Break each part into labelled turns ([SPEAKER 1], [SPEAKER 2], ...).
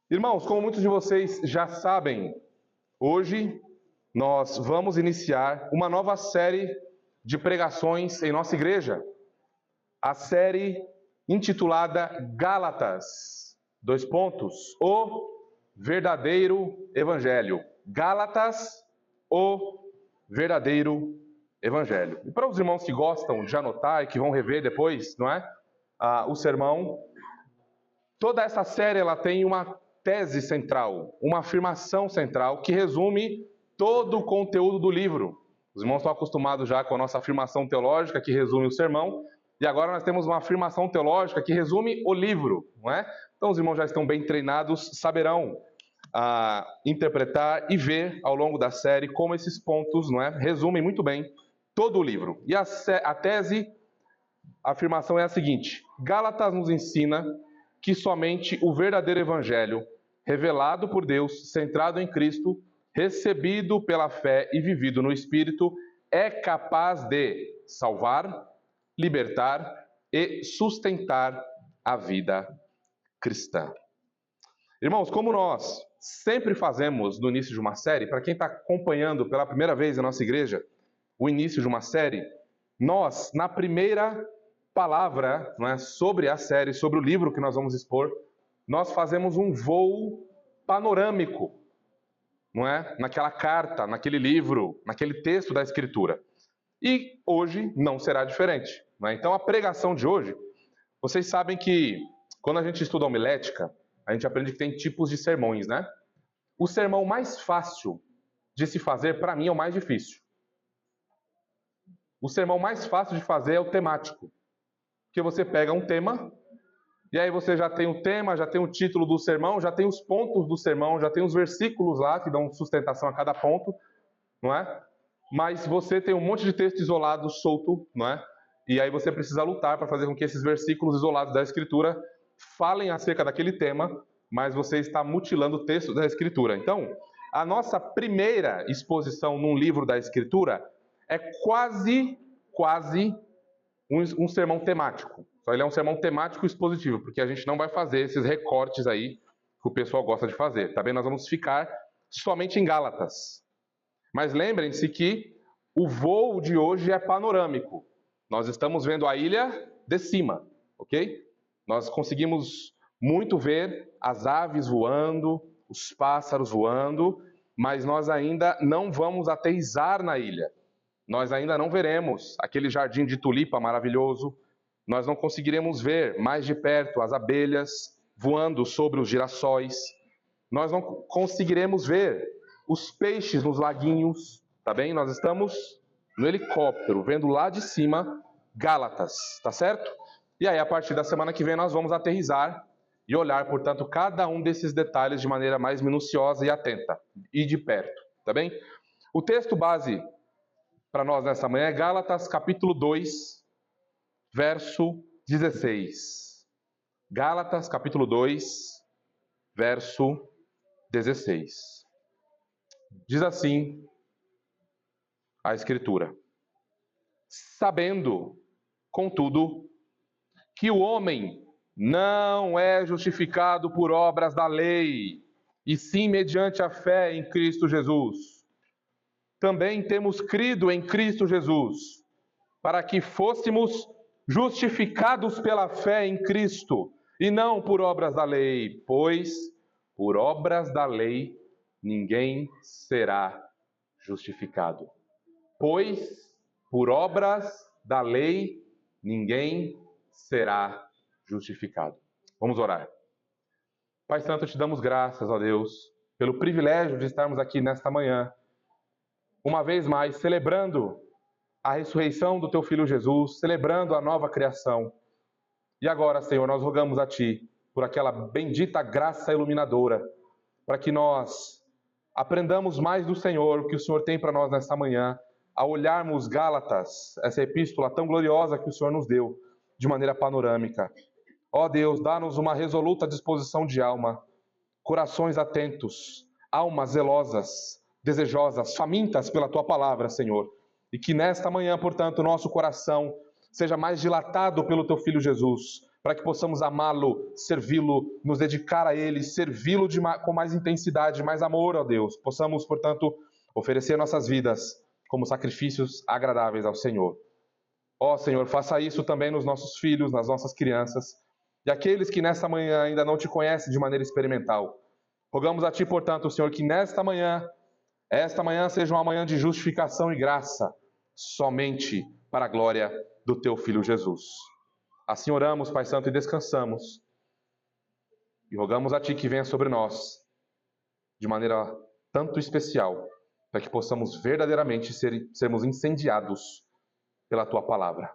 [SPEAKER 1] Irmãos, como muitos de vocês já sabem, hoje nós vamos iniciar uma nova série de pregações em nossa igreja. A série intitulada Gálatas, o verdadeiro evangelho. Gálatas, o verdadeiro evangelho. E para os irmãos que gostam de anotar e que vão rever depois, não é? O sermão, toda essa série ela tem uma tese central, uma afirmação central que resume todo o conteúdo do livro. Os irmãos estão acostumados já com a nossa afirmação teológica que resume o sermão, e agora nós temos uma afirmação teológica que resume o livro, não é? Então os irmãos já estão bem treinados, saberão interpretar e ver ao longo da série como esses pontos, não é, resumem muito bem todo o livro. E a tese, a afirmação é a seguinte: Gálatas nos ensina que somente o verdadeiro evangelho, revelado por Deus, centrado em Cristo, recebido pela fé e vivido no Espírito, é capaz de salvar, libertar e sustentar a vida cristã. Irmãos, como nós sempre fazemos no início de uma série, para quem está acompanhando pela primeira vez a nossa igreja, o início de uma série, nós, na primeira palavra, não é, sobre a série, sobre o livro que nós vamos expor, nós fazemos um voo panorâmico, não é? Naquela carta, naquele livro, naquele texto da Escritura. E hoje não será diferente. Não é? Então a pregação de hoje, vocês sabem que quando a gente estuda homilética, a gente aprende que tem tipos de sermões, né? O sermão mais fácil de se fazer, para mim, é o mais difícil. O sermão mais fácil de fazer é o temático. Porque você pega um tema, e aí você já tem o tema, já tem o título do sermão, já tem os pontos do sermão, já tem os versículos lá que dão sustentação a cada ponto, não é? Mas você tem um monte de texto isolado, solto, não é? E aí você precisa lutar para fazer com que esses versículos isolados da Escritura falem acerca daquele tema, mas você está mutilando o texto da Escritura. Então, a nossa primeira exposição num livro da Escritura é quase um sermão temático. Só ele é um sermão temático expositivo, porque a gente não vai fazer esses recortes aí que o pessoal gosta de fazer, tá bem? Nós vamos ficar somente em Gálatas. Mas lembrem-se que o voo de hoje é panorâmico. Nós estamos vendo a ilha de cima, ok? Nós conseguimos muito ver as aves voando, os pássaros voando, mas nós ainda não vamos aterrissar na ilha. Nós ainda não veremos aquele jardim de tulipa maravilhoso. Nós não conseguiremos ver mais de perto as abelhas voando sobre os girassóis. Nós não conseguiremos ver os peixes nos laguinhos, tá bem? Nós estamos no helicóptero, vendo lá de cima Gálatas, tá certo? E aí, a partir da semana que vem, nós vamos aterrissar e olhar, portanto, cada um desses detalhes de maneira mais minuciosa e atenta, e de perto, tá bem? O texto base para nós nessa manhã é Gálatas, capítulo 2, verso 16. Gálatas, capítulo 2, verso 16. Diz assim a Escritura: sabendo, contudo, que o homem não é justificado por obras da lei, e sim mediante a fé em Cristo Jesus. Também temos crido em Cristo Jesus, para que fôssemos justificados pela fé em Cristo, e não por obras da lei, pois por obras da lei ninguém será justificado. Pois por obras da lei ninguém será justificado. Vamos orar. Pai Santo, te damos graças, ó Deus, pelo privilégio de estarmos aqui nesta manhã, uma vez mais, celebrando a ressurreição do Teu Filho Jesus, celebrando a nova criação. E agora, Senhor, nós rogamos a Ti, por aquela bendita graça iluminadora, para que nós aprendamos mais do Senhor, o que o Senhor tem para nós nesta manhã, a olharmos Gálatas, essa epístola tão gloriosa que o Senhor nos deu, de maneira panorâmica. Ó Deus, dá-nos uma resoluta disposição de alma, corações atentos, almas zelosas, desejosas, famintas pela Tua palavra, Senhor. E que nesta manhã, portanto, nosso coração seja mais dilatado pelo Teu Filho Jesus, para que possamos amá-lo, servi-lo, nos dedicar a Ele, servi-lo com mais intensidade, mais amor, ó Deus. Possamos, portanto, oferecer nossas vidas como sacrifícios agradáveis ao Senhor. Ó Senhor, faça isso também nos nossos filhos, nas nossas crianças, e aqueles que nesta manhã ainda não te conhecem de maneira experimental. Rogamos a Ti, portanto, Senhor, que esta manhã seja uma manhã de justificação e graça, somente para a glória do Teu Filho Jesus. Assim oramos, Pai Santo, e descansamos. E rogamos a Ti que venha sobre nós, de maneira tanto especial, para que possamos verdadeiramente sermos incendiados pela Tua palavra.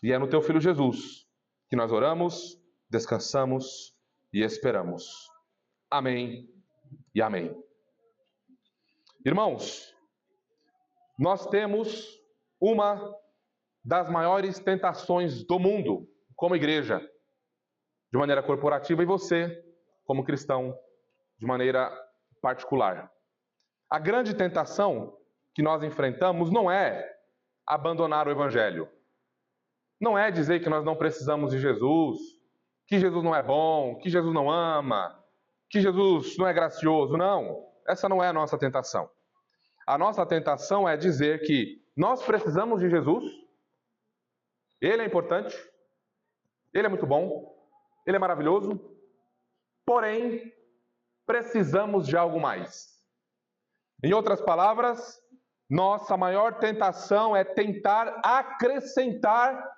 [SPEAKER 1] E é no Teu Filho Jesus que nós oramos, descansamos e esperamos. Amém e amém. Irmãos, nós temos uma das maiores tentações do mundo, como igreja, de maneira corporativa, e você, como cristão, de maneira particular. A grande tentação que nós enfrentamos não é abandonar o Evangelho. Não é dizer que nós não precisamos de Jesus, que Jesus não é bom, que Jesus não ama, que Jesus não é gracioso. Não, essa não é a nossa tentação. A nossa tentação é dizer que nós precisamos de Jesus, Ele é importante, Ele é muito bom, Ele é maravilhoso, porém, precisamos de algo mais. Em outras palavras, nossa maior tentação é tentar acrescentar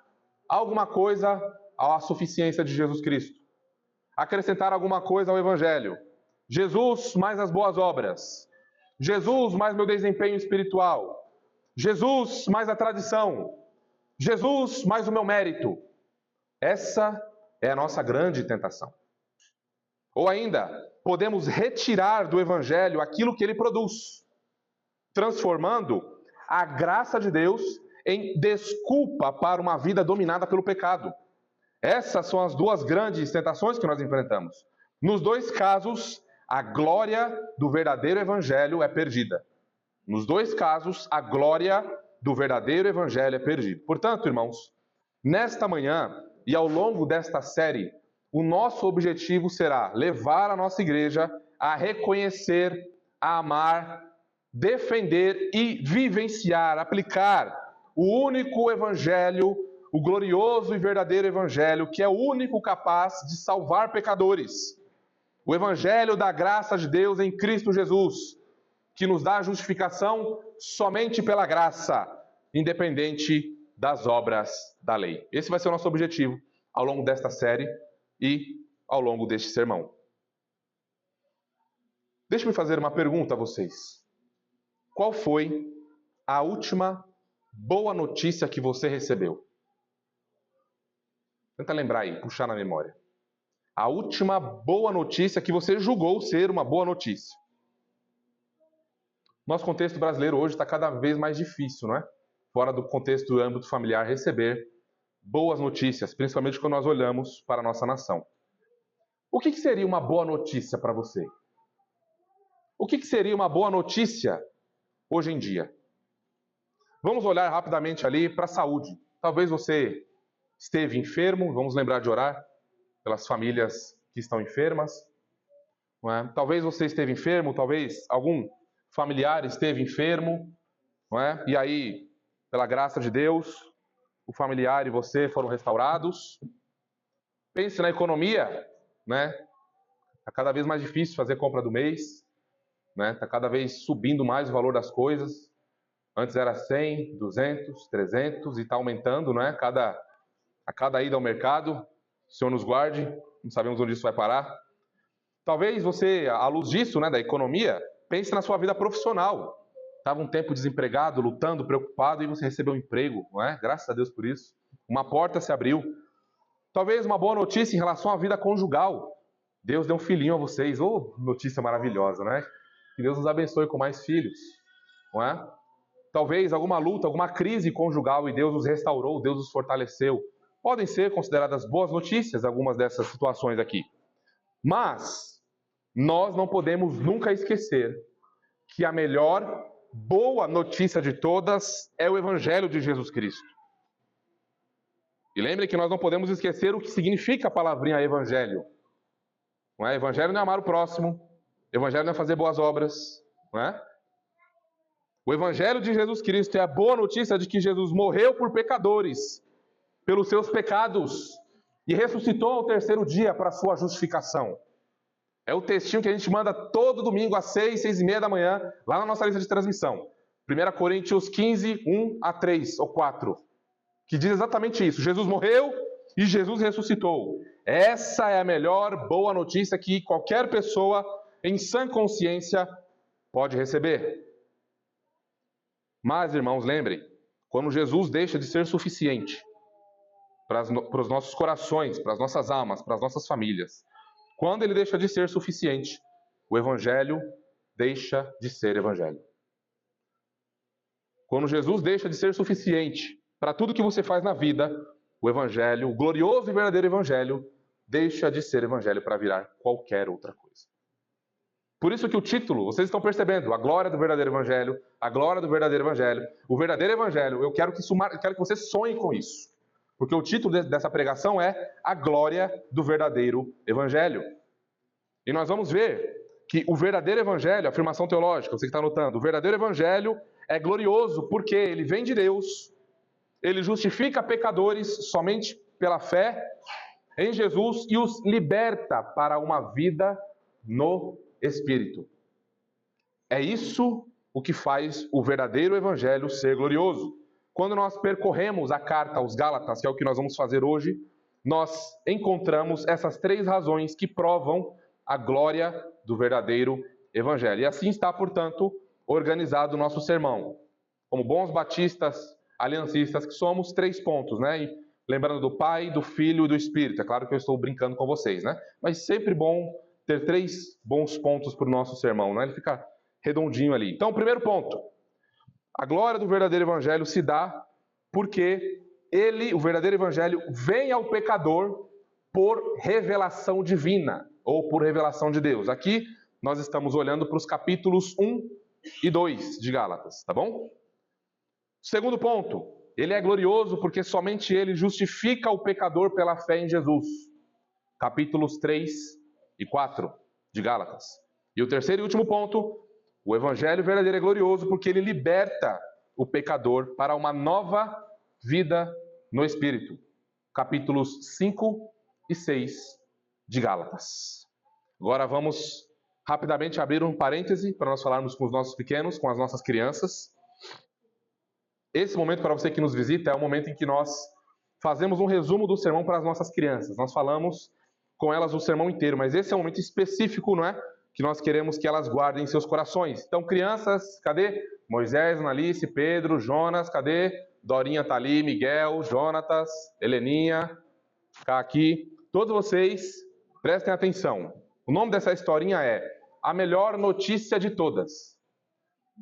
[SPEAKER 1] alguma coisa à suficiência de Jesus Cristo. Acrescentar alguma coisa ao Evangelho. Jesus mais as boas obras. Jesus mais meu desempenho espiritual. Jesus mais a tradição. Jesus mais o meu mérito. Essa é a nossa grande tentação. Ou ainda, podemos retirar do Evangelho aquilo que ele produz, transformando a graça de Deus em desculpa para uma vida dominada pelo pecado. Essas são as duas grandes tentações que nós enfrentamos. Nos dois casos, a glória do verdadeiro Evangelho é perdida. Nos dois casos, a glória do verdadeiro Evangelho é perdida. Portanto, irmãos, nesta manhã e ao longo desta série, o nosso objetivo será levar a nossa igreja a reconhecer, a amar, defender e vivenciar, aplicar o único Evangelho, o glorioso e verdadeiro Evangelho, que é o único capaz de salvar pecadores. O Evangelho da graça de Deus em Cristo Jesus, que nos dá a justificação somente pela graça, independente das obras da lei. Esse vai ser o nosso objetivo ao longo desta série e ao longo deste sermão. Deixe-me fazer uma pergunta a vocês. Qual foi a última boa notícia que você recebeu? Tenta lembrar aí, puxar na memória. A última boa notícia que você julgou ser uma boa notícia. Nosso contexto brasileiro hoje está cada vez mais difícil, não é? Fora do contexto do âmbito familiar, receber boas notícias, principalmente quando nós olhamos para a nossa nação. O que seria uma boa notícia para você? O que seria uma boa notícia hoje em dia? Vamos olhar rapidamente ali para a saúde. Talvez você esteve enfermo, vamos lembrar de orar pelas famílias que estão enfermas. Não é? Talvez você esteve enfermo, talvez algum familiar esteve enfermo, não é? E aí, pela graça de Deus, o familiar e você foram restaurados. Pense na economia, né? Está cada vez mais difícil fazer compra do mês, né? Está cada vez subindo mais o valor das coisas. Antes era 100, 200, 300 e está aumentando, né? A cada ida ao mercado. O Senhor nos guarde, não sabemos onde isso vai parar. Talvez você, à luz disso, né, da economia, pense na sua vida profissional. Estava um tempo desempregado, lutando, preocupado, e você recebeu um emprego, não é? Graças a Deus por isso. Uma porta se abriu. Talvez uma boa notícia em relação à vida conjugal. Deus deu um filhinho a vocês. Oh, notícia maravilhosa, né? Que Deus nos abençoe com mais filhos, não é? Talvez alguma luta, alguma crise conjugal e Deus os restaurou, Deus os fortaleceu. Podem ser consideradas boas notícias algumas dessas situações aqui. Mas nós não podemos nunca esquecer que a melhor boa notícia de todas é o Evangelho de Jesus Cristo. E lembre que nós não podemos esquecer o que significa a palavrinha evangelho. Não é? Evangelho não é amar o próximo, evangelho não é fazer boas obras, não é? O evangelho de Jesus Cristo é a boa notícia de que Jesus morreu por pecadores, pelos seus pecados, e ressuscitou ao terceiro dia para a sua justificação. É o textinho que a gente manda todo domingo às 6, 6:30 da manhã, lá na nossa lista de transmissão. 1 Coríntios 15, 1 a 3 ou 4, que diz exatamente isso. Jesus morreu e Jesus ressuscitou. Essa é a melhor boa notícia que qualquer pessoa em sã consciência pode receber. Mas, irmãos, lembrem, quando Jesus deixa de ser suficiente para os nossos corações, para as nossas almas, para as nossas famílias, quando ele deixa de ser suficiente, o evangelho deixa de ser evangelho. Quando Jesus deixa de ser suficiente para tudo que você faz na vida, o evangelho, o glorioso e verdadeiro evangelho, deixa de ser evangelho para virar qualquer outra coisa. Por isso que o título, vocês estão percebendo, a glória do verdadeiro evangelho, a glória do verdadeiro evangelho, o verdadeiro evangelho, eu quero que você sonhe com isso. Porque o título dessa pregação é a glória do verdadeiro evangelho. E nós vamos ver que o verdadeiro evangelho, afirmação teológica, você que está anotando, o verdadeiro evangelho é glorioso porque ele vem de Deus, ele justifica pecadores somente pela fé em Jesus e os liberta para uma vida no Espírito. É isso o que faz o verdadeiro evangelho ser glorioso. Quando nós percorremos a carta aos Gálatas, que é o que nós vamos fazer hoje, nós encontramos essas 3 razões que provam a glória do verdadeiro evangelho. E assim está, portanto, organizado o nosso sermão. Como bons batistas, aliancistas que somos, 3 pontos, né? E lembrando do Pai, do Filho e do Espírito. É claro que eu estou brincando com vocês, né? Mas sempre bom ter 3 bons pontos para o nosso sermão, né? Ele fica redondinho ali. Então, primeiro ponto. A glória do verdadeiro evangelho se dá porque ele, o verdadeiro evangelho, vem ao pecador por revelação divina, ou por revelação de Deus. Aqui nós estamos olhando para os capítulos 1 e 2 de Gálatas, tá bom? Segundo ponto, ele é glorioso porque somente ele justifica o pecador pela fé em Jesus. Capítulos 3 e 4 de Gálatas. E o terceiro e último ponto, o evangelho verdadeiro é glorioso porque ele liberta o pecador para uma nova vida no Espírito. Capítulos 5 e 6 de Gálatas. Agora vamos rapidamente abrir um parêntese para nós falarmos com os nossos pequenos, com as nossas crianças. Esse momento, para você que nos visita, é o momento em que nós fazemos um resumo do sermão para as nossas crianças. Nós falamos com elas o sermão inteiro, mas esse é um momento específico, não é? Que nós queremos que elas guardem em seus corações. Então, crianças, cadê? Moisés, Analice, Pedro, Jonas, cadê? Dorinha tá ali, Miguel, Jonatas, Heleninha, cá aqui. Todos vocês, prestem atenção. O nome dessa historinha é A Melhor Notícia de Todas.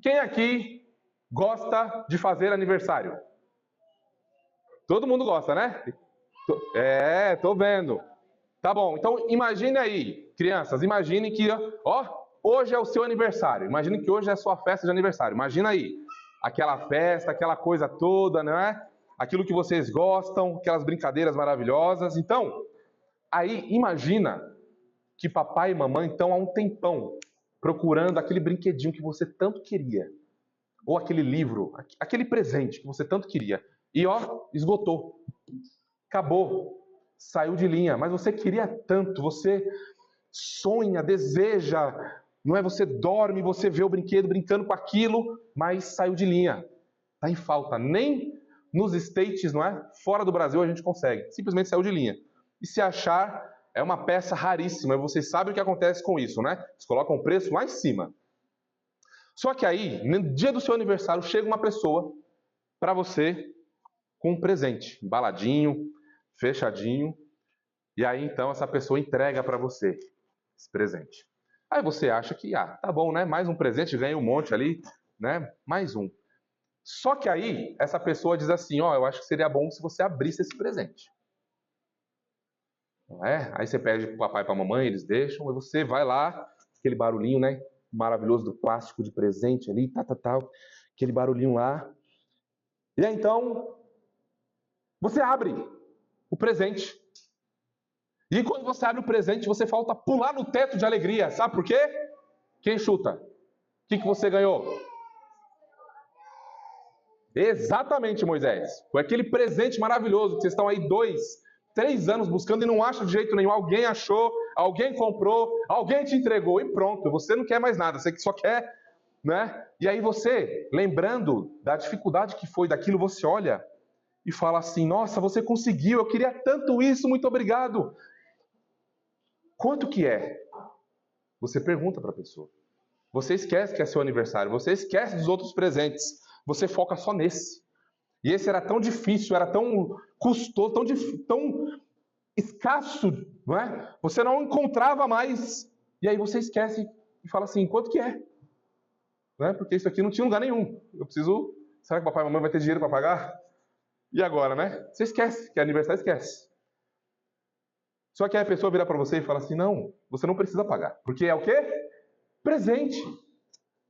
[SPEAKER 1] Quem aqui gosta de fazer aniversário? Todo mundo gosta, né? Tô vendo. Tá bom, então imagine aí, crianças, imagine que, hoje é o seu aniversário. Imagine que hoje é a sua festa de aniversário. Imagina aí, aquela festa, aquela coisa toda, não é? Aquilo que vocês gostam, aquelas brincadeiras maravilhosas. Então, aí imagina que papai e mamãe estão há um tempão procurando aquele brinquedinho que você tanto queria. Ou aquele livro, aquele presente que você tanto queria. E esgotou. Acabou. Saiu de linha. Mas você queria tanto, você sonha, deseja, não é? Você dorme, você vê o brinquedo brincando com aquilo, mas saiu de linha. Está em falta. Nem nos States, não é? Fora do Brasil a gente consegue. Simplesmente saiu de linha. E se achar, é uma peça raríssima. Vocês sabem o que acontece com isso, né? Eles colocam o preço lá em cima. Só que aí, no dia do seu aniversário, chega uma pessoa para você com um presente, embaladinho, fechadinho, e aí então essa pessoa entrega para você esse presente. Aí você acha que, tá bom, né? Mais um presente, ganhei um monte ali, né? Mais um. Só que aí essa pessoa diz assim, eu acho que seria bom se você abrisse esse presente. Não é? Aí você pede para o papai e para a mamãe, eles deixam, e você vai lá, aquele barulhinho, né? Maravilhoso do plástico de presente ali, aquele barulhinho lá. E aí então, você abre. O presente. E quando você abre o presente, você falta pular no teto de alegria. Sabe por quê? Quem chuta? O que você ganhou? Exatamente, Moisés. Foi aquele presente maravilhoso que vocês estão aí 2, 3 anos buscando e não acham de jeito nenhum. Alguém achou, alguém comprou, alguém te entregou e pronto. Você não quer mais nada, você só quer, né? E aí você, lembrando da dificuldade que foi daquilo, você olha e fala assim: nossa, você conseguiu, eu queria tanto isso, muito obrigado. Quanto que é? Você pergunta para a pessoa. Você esquece que é seu aniversário, você esquece dos outros presentes, você foca só nesse. E esse era tão difícil, era tão custoso, tão escasso, não é? Você não encontrava mais. E aí você esquece e fala assim: quanto que é? Não é? Porque isso aqui não tinha lugar nenhum. Eu preciso... Será que papai e mamãe vai ter dinheiro para pagar? E agora, né? Você esquece, que é aniversário, esquece. Só que aí a pessoa vira para você e fala assim: não, você não precisa pagar. Porque é o quê? Presente.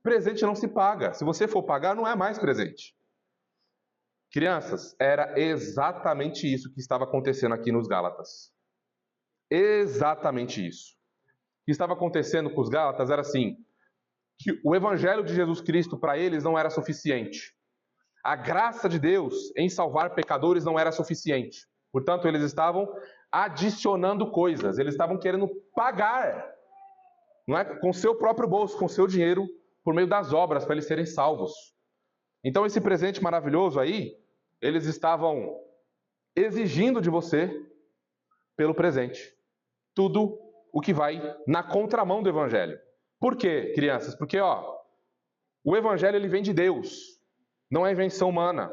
[SPEAKER 1] Presente não se paga. Se você for pagar, não é mais presente. Crianças, era exatamente isso que estava acontecendo aqui nos Gálatas. Exatamente isso. O que estava acontecendo com os Gálatas era assim, que o evangelho de Jesus Cristo para eles não era suficiente. A graça de Deus em salvar pecadores não era suficiente. Portanto, eles estavam adicionando coisas. Eles estavam querendo pagar, não é, com seu próprio bolso, com seu dinheiro, por meio das obras, para eles serem salvos. Então, esse presente maravilhoso aí, eles estavam exigindo de você pelo presente. Tudo o que vai na contramão do evangelho. Por quê, crianças? Porque, o evangelho ele vem de Deus, não é invenção humana.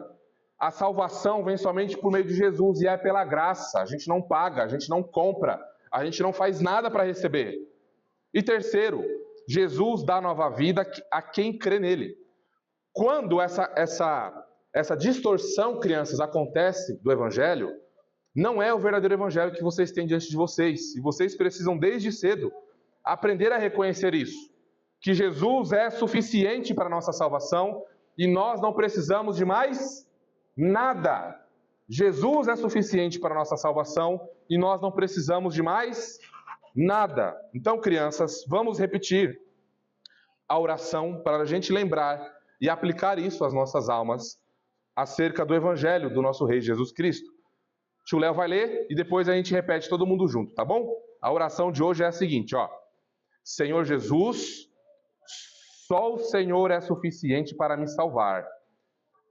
[SPEAKER 1] A salvação vem somente por meio de Jesus e é pela graça. A gente não paga, a gente não compra, a gente não faz nada para receber. E terceiro, Jesus dá nova vida a quem crê nele. Quando essa distorção, crianças, acontece do evangelho, não é o verdadeiro evangelho que vocês têm diante de vocês. E vocês precisam, desde cedo, aprender a reconhecer isso. Que Jesus é suficiente para a nossa salvação e nós não precisamos de mais nada. Jesus é suficiente para a nossa salvação e nós não precisamos de mais nada. Então, crianças, vamos repetir a oração para a gente lembrar e aplicar isso às nossas almas acerca do evangelho do nosso Rei Jesus Cristo. Tio Léo vai ler e depois a gente repete todo mundo junto, tá bom? A oração de hoje é a seguinte, Senhor Jesus, só o Senhor é suficiente para me salvar.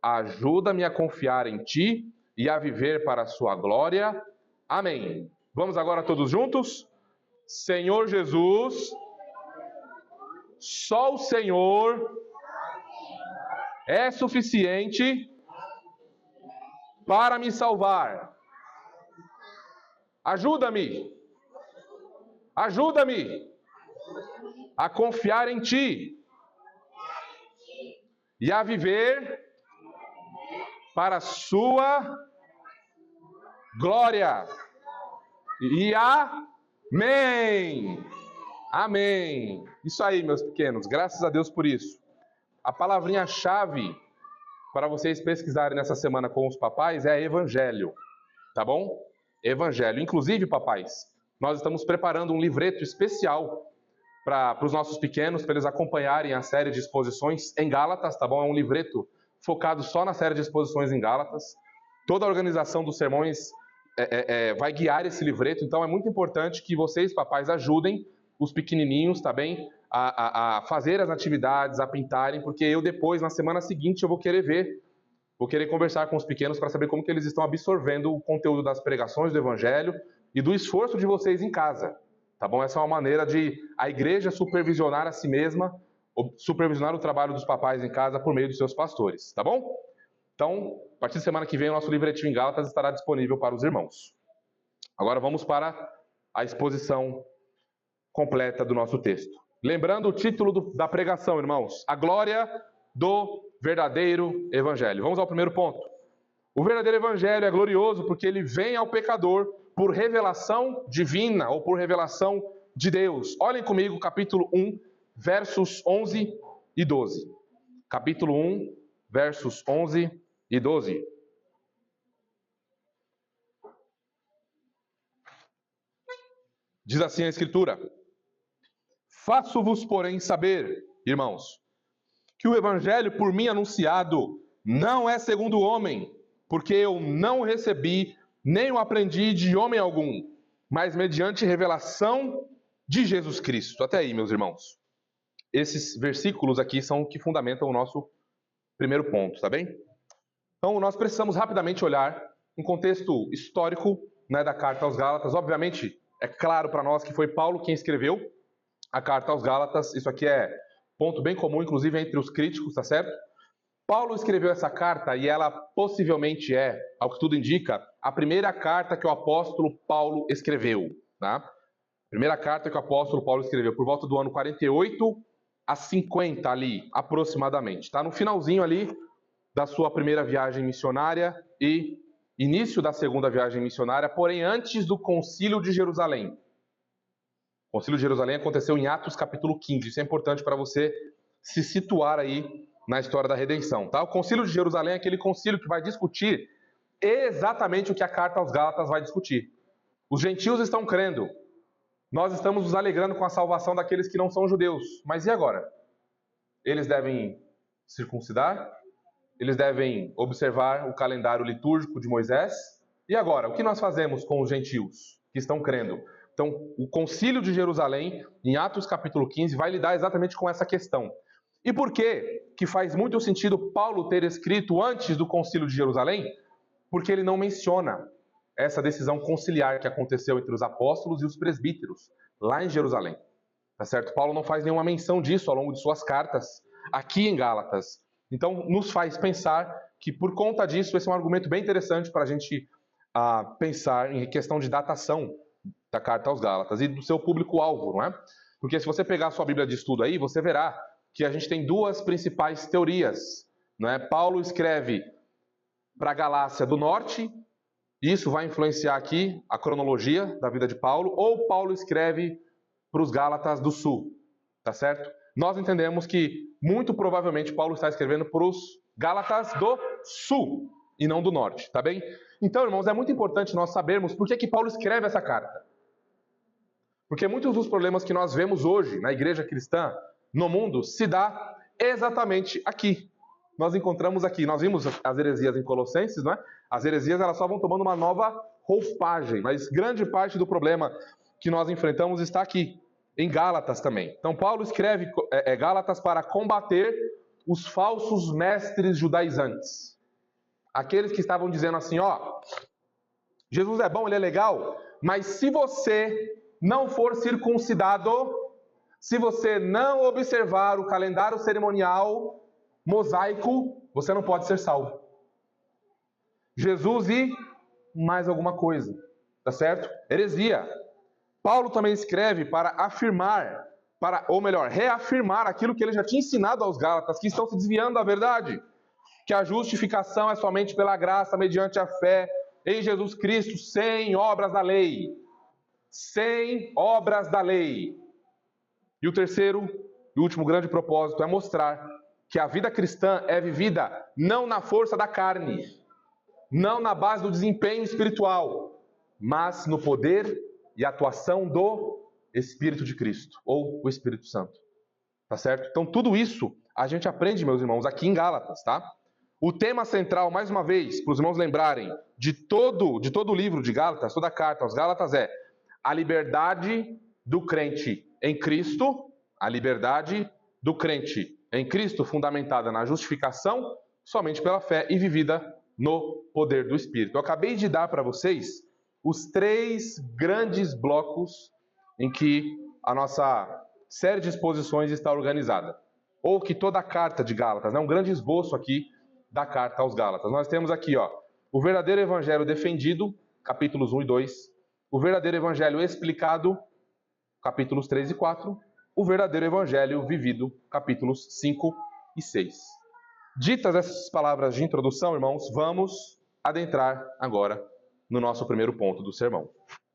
[SPEAKER 1] Ajuda-me a confiar em Ti e a viver para a Sua glória. Amém. Vamos agora todos juntos? Senhor Jesus, só o Senhor é suficiente para me salvar. Ajuda-me a confiar em Ti e a viver para a Sua glória. E amém. Amém. Isso aí, meus pequenos. Graças a Deus por isso. A palavrinha-chave para vocês pesquisarem nessa semana com os papais é evangelho. Tá bom? Evangelho. Inclusive, papais, nós estamos preparando um livreto especial para os nossos pequenos, para eles acompanharem a série de exposições em Gálatas, tá bom? É um livreto focado só na série de exposições em Gálatas. Toda a organização dos sermões vai guiar esse livreto, então é muito importante que vocês, papais, ajudem os pequenininhos, tá bem? A fazer as atividades, a pintarem, porque eu depois, na semana seguinte, eu vou querer conversar com os pequenos para saber como que eles estão absorvendo o conteúdo das pregações do Evangelho e do esforço de vocês em casa, tá bom? Essa é uma maneira de a igreja supervisionar a si mesma, supervisionar o trabalho dos papais em casa por meio dos seus pastores, tá bom? Então, a partir de semana que vem, o nosso livretinho em Gálatas estará disponível para os irmãos. Agora vamos para a exposição completa do nosso texto. Lembrando o título da pregação, irmãos, a glória do verdadeiro evangelho. Vamos ao primeiro ponto. O verdadeiro evangelho é glorioso porque ele vem ao pecador por revelação divina ou por revelação de Deus. Olhem comigo, capítulo 1, versos 11 e 12. Capítulo 1, versos 11 e 12. Diz assim a Escritura: faço-vos, porém, saber, irmãos, que o evangelho por mim anunciado não é segundo o homem, porque eu não recebi nem o aprendi de homem algum, mas mediante revelação de Jesus Cristo. Até aí, meus irmãos. Esses versículos aqui são o que fundamentam o nosso primeiro ponto, tá bem? Então, nós precisamos rapidamente olhar um contexto histórico, né, da carta aos Gálatas. Obviamente, é claro para nós que foi Paulo quem escreveu a carta aos Gálatas. Isso aqui é ponto bem comum, inclusive, entre os críticos, tá certo? Paulo escreveu essa carta e ela possivelmente é, ao que tudo indica, a primeira carta que o apóstolo Paulo escreveu, tá? Primeira carta que o apóstolo Paulo escreveu por volta do ano 48 a 50 ali, aproximadamente. Tá no finalzinho ali da sua primeira viagem missionária e início da segunda viagem missionária, porém antes do Concílio de Jerusalém. O Concílio de Jerusalém aconteceu em Atos capítulo 15. Isso é importante para você se situar aí na história da redenção, tá? O Concílio de Jerusalém é aquele concílio que vai discutir exatamente o que a carta aos Gálatas vai discutir. Os gentios estão crendo. Nós estamos nos alegrando com a salvação daqueles que não são judeus. Mas e agora? Eles devem circuncidar? Eles devem observar o calendário litúrgico de Moisés? E agora, o que nós fazemos com os gentios que estão crendo? Então, o Concílio de Jerusalém, em Atos capítulo 15, vai lidar exatamente com essa questão. E por que faz muito sentido Paulo ter escrito antes do Concílio de Jerusalém? Porque ele não menciona essa decisão conciliar que aconteceu entre os apóstolos e os presbíteros, lá em Jerusalém. Tá certo? Paulo não faz nenhuma menção disso ao longo de suas cartas, aqui em Gálatas. Então, nos faz pensar que, por conta disso, esse é um argumento bem interessante para a gente pensar em questão de datação da carta aos Gálatas e do seu público-alvo, não é? Porque se você pegar a sua Bíblia de estudo aí, você verá que a gente tem duas principais teorias, não é? Paulo escreve para a Galácia do Norte, e isso vai influenciar aqui a cronologia da vida de Paulo, ou Paulo escreve para os Gálatas do Sul, tá certo? Nós entendemos que, muito provavelmente, Paulo está escrevendo para os Gálatas do Sul, e não do Norte, tá bem? Então, irmãos, é muito importante nós sabermos por que Paulo escreve essa carta. Porque muitos dos problemas que nós vemos hoje na igreja cristã, no mundo, se dá exatamente aqui. Nós encontramos aqui, nós vimos as heresias em Colossenses, não é? As heresias elas só vão tomando uma nova roupagem, mas grande parte do problema que nós enfrentamos está aqui, em Gálatas também. Então Paulo escreve Gálatas para combater os falsos mestres judaizantes. Aqueles que estavam dizendo assim, ó, Jesus é bom, ele é legal, mas se você não for circuncidado, se você não observar o calendário cerimonial mosaico, você não pode ser salvo. Jesus e mais alguma coisa, tá certo? Heresia. Paulo também escreve para afirmar, ou melhor, reafirmar aquilo que ele já tinha ensinado aos Gálatas, que estão se desviando da verdade, que a justificação é somente pela graça, mediante a fé em Jesus Cristo, sem obras da lei. Sem obras da lei. E o terceiro e último grande propósito é mostrar que a vida cristã é vivida não na força da carne, não na base do desempenho espiritual, mas no poder e atuação do Espírito de Cristo, ou o Espírito Santo. Tá certo? Então tudo isso a gente aprende, meus irmãos, aqui em Gálatas, tá? O tema central, mais uma vez, para os irmãos lembrarem, de todo o livro de Gálatas, toda a carta aos Gálatas é a liberdade do crente em Cristo, a liberdade do crente em Cristo fundamentada na justificação somente pela fé e vivida no poder do Espírito. Eu acabei de dar para vocês os 3 grandes blocos em que a nossa série de exposições está organizada. Ou que toda a carta de Gálatas, né? Um grande esboço aqui da carta aos Gálatas. Nós temos aqui, ó, o verdadeiro evangelho defendido, capítulos 1 e 2, o verdadeiro evangelho explicado, capítulos 3 e 4, o verdadeiro evangelho vivido, capítulos 5 e 6. Ditas essas palavras de introdução, irmãos, vamos adentrar agora no nosso primeiro ponto do sermão,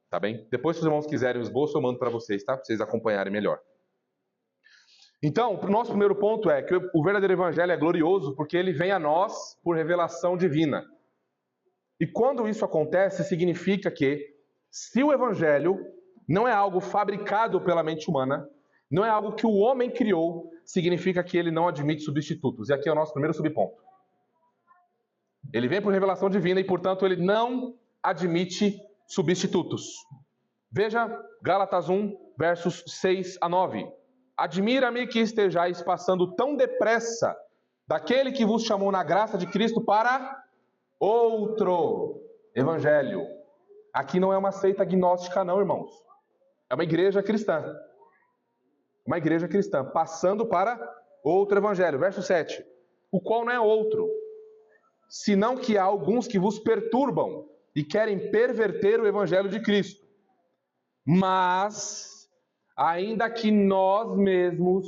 [SPEAKER 1] tá bem? Depois, se os irmãos quiserem o esboço, eu mando para vocês, tá? Para vocês acompanharem melhor. Então, o nosso primeiro ponto é que o verdadeiro evangelho é glorioso porque ele vem a nós por revelação divina. E quando isso acontece, significa que, se o evangelho não é algo fabricado pela mente humana, não é algo que o homem criou, significa que ele não admite substitutos. E aqui é o nosso primeiro subponto. Ele vem por revelação divina e, portanto, ele não admite substitutos. Veja Gálatas 1, versos 6 a 9. Admira-me que estejais passando tão depressa daquele que vos chamou na graça de Cristo para outro evangelho. Aqui não é uma seita gnóstica não, irmãos. É uma igreja cristã. Uma igreja cristã, passando para outro evangelho. Verso 7. O qual não é outro, senão que há alguns que vos perturbam e querem perverter o evangelho de Cristo. Mas, ainda que nós mesmos,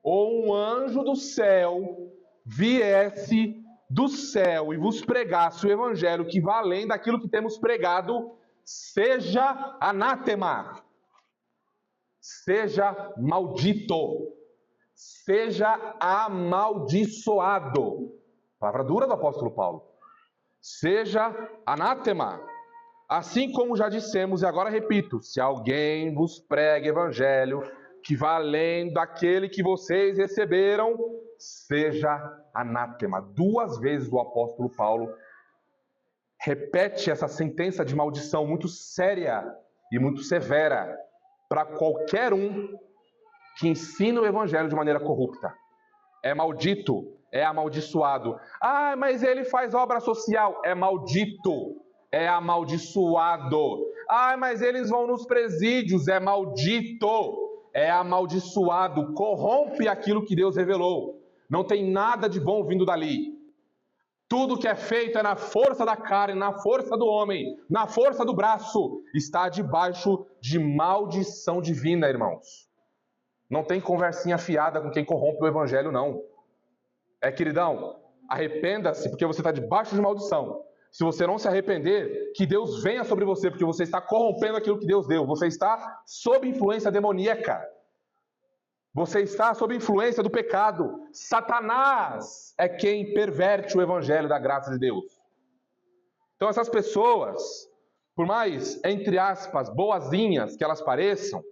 [SPEAKER 1] ou um anjo do céu, viesse do céu e vos pregasse o evangelho que vai além daquilo que temos pregado, seja anátema, seja maldito, seja amaldiçoado. Palavra dura do apóstolo Paulo. Seja anátema. Assim como já dissemos, e agora repito, se alguém vos prega evangelho que vai além daquele que vocês receberam, seja anátema. 2 vezes o apóstolo Paulo repete essa sentença de maldição muito séria e muito severa para qualquer um que ensina o evangelho de maneira corrupta. É maldito, é amaldiçoado. Ah, mas ele faz obra social. É maldito, é amaldiçoado. Ah, mas eles vão nos presídios. É maldito, é amaldiçoado. Corrompe aquilo que Deus revelou. Não tem nada de bom vindo dali. Tudo que é feito é na força da carne, na força do homem, na força do braço. Está debaixo de maldição divina, irmãos. Não tem conversinha fiada com quem corrompe o evangelho, não. Queridão, arrependa-se porque você está debaixo de maldição. Se você não se arrepender, que Deus venha sobre você, porque você está corrompendo aquilo que Deus deu. Você está sob influência demoníaca. Você está sob influência do pecado. Satanás é quem perverte o evangelho da graça de Deus. Então essas pessoas, por mais, entre aspas, boazinhas que elas pareçam,